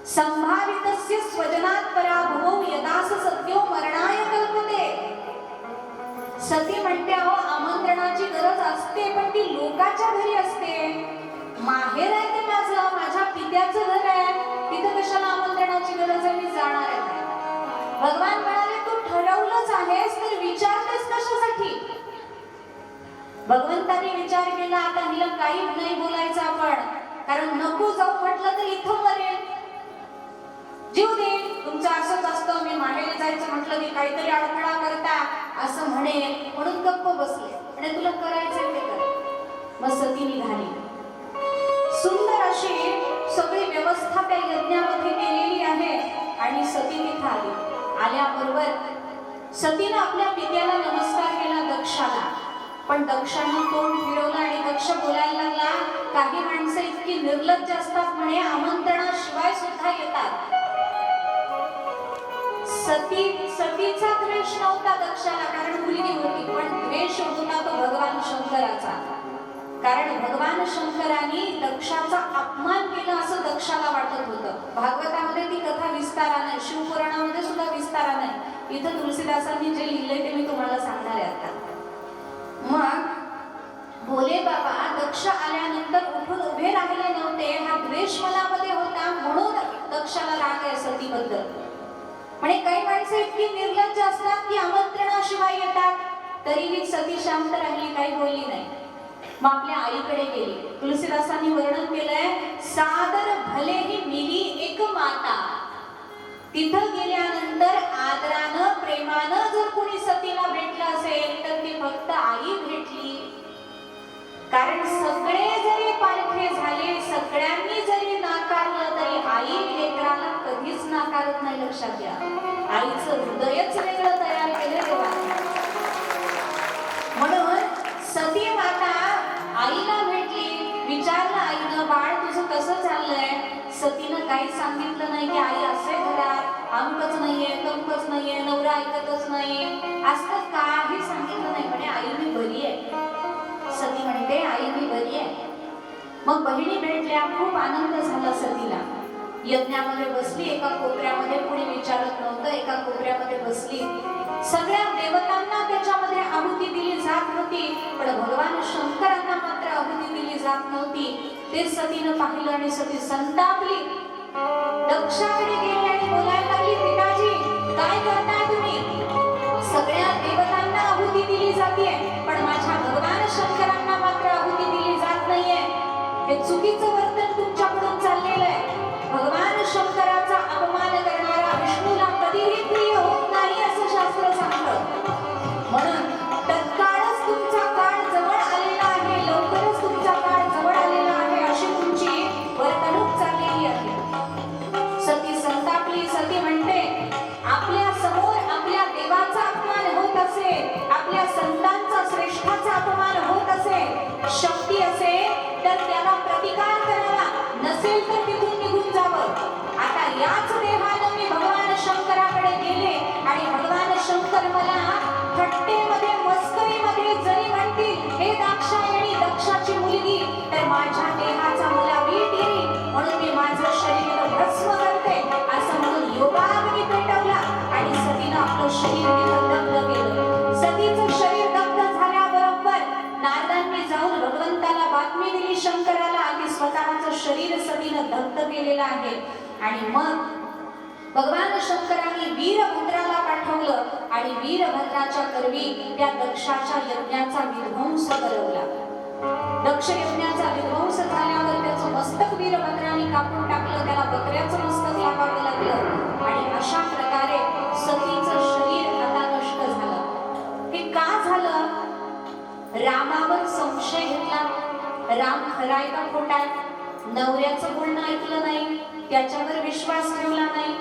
संभावितस्य स्वजनात पराभवो यदास सत्यो मरणाय कल्पते. सती म्हणते अहो आमंत्रणाची गरज असते पण ती लोकाच्या घरी असते. माहेर आहे ते माझ्या पित्याचं घर आहे, तिथं कशाला आमंत्रणाची गरज आहे, मी जाणार आहे. भगवान म्हणाले तू ठरवलंच आहेस तर विचारतेस कशासाठी. भगवंताने विचार केला आता हिला काही नाही बोलायचं आपण, कारण नको जाऊ म्हटलं तर इथं मरेल. जीव दे तुमचं असंच असतं, मी माहेर जायचं म्हटलं की काहीतरी अडथळा करता असं म्हणेल म्हणून गप्प बसले. आणि तुला करायचंय ते कर. मग सती निघाली. सुंदर अशी सगळी व्यवस्था त्या यज्ञामध्ये केलेली आहे. आणि सती तिथे आली. आल्याबरोबर सतीनं आपल्या पित्याला नमस्कार केला दक्षाला. पण दक्षाने तोंड फिरवलं आणि दक्ष बोलायला लागला काही माणसं इतकी निर्लज्ज असतात म्हणे आमंत्रणाशिवाय सुद्धा येतात. सतीचा द्वेष नव्हता दक्षाला, कारण मुलगी होती, पण द्वेष होता तो भगवान शंकराचा. कारण भगवान शंकरांनी दक्षाचा अपमान केला असं दक्षाला वाटत होतं. भागवतामध्ये ती कथा विस्ताराने, शिवपुराणामध्ये सुद्धा विस्ताराने, इथं तुलसीदासांनी जे लिहिलंय ते मी तुम्हाला सांगणार आहे आता. मग भोले बाबा दक्ष आल्यानंतर उठून उभे राहिले नव्हते. हा द्वेष मनामध्ये होता म्हणून दक्षाला राग आहे सतीबद्दल. म्हणजे काही माणसं इतकी निर्लज्ज असतात की आमंत्रणाशिवाय येतात. तरीही सती शांत राहिली, काही बोलली नाही. मग आपल्या आईकडे गेली. तुलसीदासांनी वर्णन केलंय सादर भलेही मिली एक माता. तिथं गेल्यानंतर आदरानं प्रेमानं जर कोणी सतीला भेटलं असेल तर ती फक्त आई भेटली. कारण सगळे जरी पारखे झाले, सगळ्यांनी जरी नाकारलं तरी आई लेकराला कधीच नाकारत नाही. लक्षात घ्या, आईचं हृदयच वेगळं तयार केलं तेव्हा. म्हणून सती माता आईला भेटली. विचारलं आईनं बाळ तुझं कसं चाललंय. सतीनं काही सांगितलं नाही की आई असे घरात अंकच नाहीये, तंकच नाहीये, नवरा ऐकतच नाही, असं काही सांगितलं नाही. म्हणे आई मी बरी आहे. सती म्हणते आई मी बरी आहे. मग बहिणी भेटल्या, खूप आनंद झाला सतीला. यज्ञामध्ये बसली एका कोपऱ्यामध्ये, कुणी विचारत नव्हतं. एका कोपऱ्यामध्ये बसली. सगळ्या देवतांना त्याच्यामध्ये आहुती दिली जात होती, पण भगवान शंकरांना मात्र आहुती दिली जात नव्हती. ते सतीनं पाहिलं आणि सती संतापली. दक्षाकडे गेली आणि बोलायला लागली पिताजी काय करताय तुम्ही. सगळ्या देवतांना आहुती दिली जाते पण माझ्या भगवान शंकरांना मात्र आहुती दिली जात नाहीये. हे चुकीचं वर्तन तुमच्याकडून चाललेलं आहे. भगवान शंकराचा अपमान करणारा विष्णूला कधीही प्रिय होत नाही असं शास्त्र सांगतं. म्हणून तत्काळच तुमचा काळ जवळ आलेला आहे, लवकरच तुमचा काळ जवळ आलेला आहे अशी तुमची वर्तणूक चाललेली आहे. सती संतापली. सती म्हणते आपल्या समोर आपल्या देवाचा अपमान होत असेल, आपल्या संतांचा श्रेष्ठाचा अपमान होत असेल, शक्ती असेल तर त्याला प्रतिकार करावा, नसेल तर तिथून निघून जावं. आता याच देहानं मी भगवान शंकराकडे गेले आणि भगवान शंकर मला थट्टेमध्ये मस्करीमध्ये जरी म्हणतील हे दाक्षायणी दक्षाची मुलगी तर माझ्या देहाचा मला वीट येईल म्हणून मी माझं शरीर भस्म करते असं म्हणून योगाग्नी पेटवला आणि सतीनं आपलं शरीर दग्ध केलं. सतीचं शरीर दग्ध झाल्याबरोबर नारदांनी जाऊन भगवंताला बातमी दिली शंकराला की स्वतःचं शरीर सतीनं दग्ध केलेलं आहे. आणि मग भगवान शंकरांनी वीरभद्राला पाठवलं आणि वीरभद्राच्या करवी त्या दक्षाच्या यज्ञाचा विध्वंस करवला. दक्ष यज्ञाचा विध्वंस झाल्यावर त्याचं मस्तक वीरभद्राने कापून टाकलं, त्याला बकऱ्याचं मस्तक लावावं लागलं आणि अशा प्रकारे सतीचं शरीर आता नष्ट झालं. हे का झालं. रामावर संशय घेतला. राम खराय का खोटाय, नवऱ्याचं बोलणं ऐकलं नाही, त्याच्यावर विश्वास ठेवला नाही,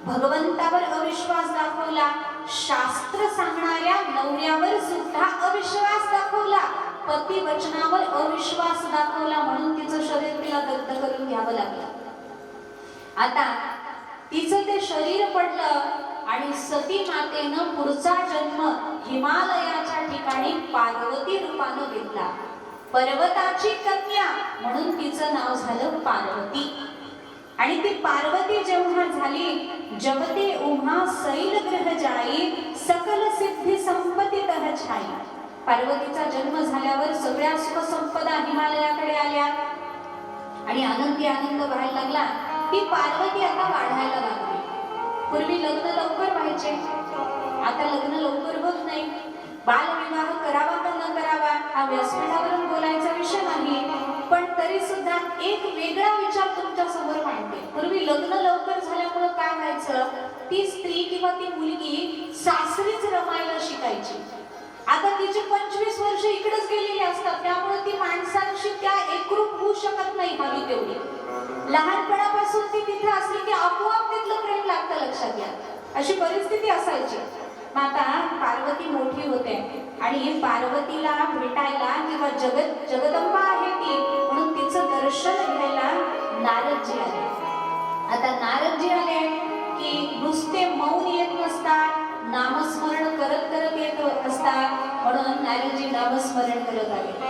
भगवंतावर अविश्वास दाखवला, शास्त्र सांगणाऱ्या नवऱ्यावर सुद्धा अविश्वास दाखवला, पती वचनावर अविश्वास दाखवला म्हणून तिचं शरीर तिला दग्ध करून घ्यावं लागलं. आता तिचं ते शरीर पडलं आणि सती मातेनं पुढचा जन्म हिमालयाच्या ठिकाणी पार्वती रूपानं घेतला. पर्वताची कन्या म्हणून तिचं नाव झालं पार्वती. आणि ती पार्वती जेव्हा झाली, जगते उम्हा सैल ग्रह जाई, सकल सिद्धी संपत्ती तह छाई. पार्वतीचा जन्म झाल्यावर सगळ्या सुख संपदा हिमालयाकडे आल्या आणि आनंदी आनंद व्हायला लागला. ती पार्वती आता वाढायला लागली. पूर्वी लग्न लवकर व्हायचे, आता लग्न लवकर होत नाही. बालविवाह करावा का न करावा हा व्यासपीठावरून बोलायचा विषय नाही, पण तरी सुद्धा एक वेगळा विचार तुमच्या समोर मांडते. पूर्वी लग्न लवकर झाल्यामुळं काय व्हायचं, ती स्त्री किंवा ती मुलगी सासरीच रमायला शिकायची. आता तिची 25 वर्ष इकडेच गेलेली असतात, त्यामुळे ती माणसांशी त्या एकरूप होऊ शकत नाही हवी तेवढी. लहानपणापासून ती तिथे असली की आपोआप तिथलं प्रेम लागतं, लक्षात घ्या. अशी परिस्थिती असायची. आता पार्वती मोठी होते आणि पार्वतीला भेटायला किंवा जगदंबा आहे ती म्हणून तिचं दर्शन घ्यायला नारदजी आले. आता नारदजी आले की नुसते मौन येत नसतात, नामस्मरण करत करत येत असतात, म्हणून नारदजी नामस्मरण करत आले.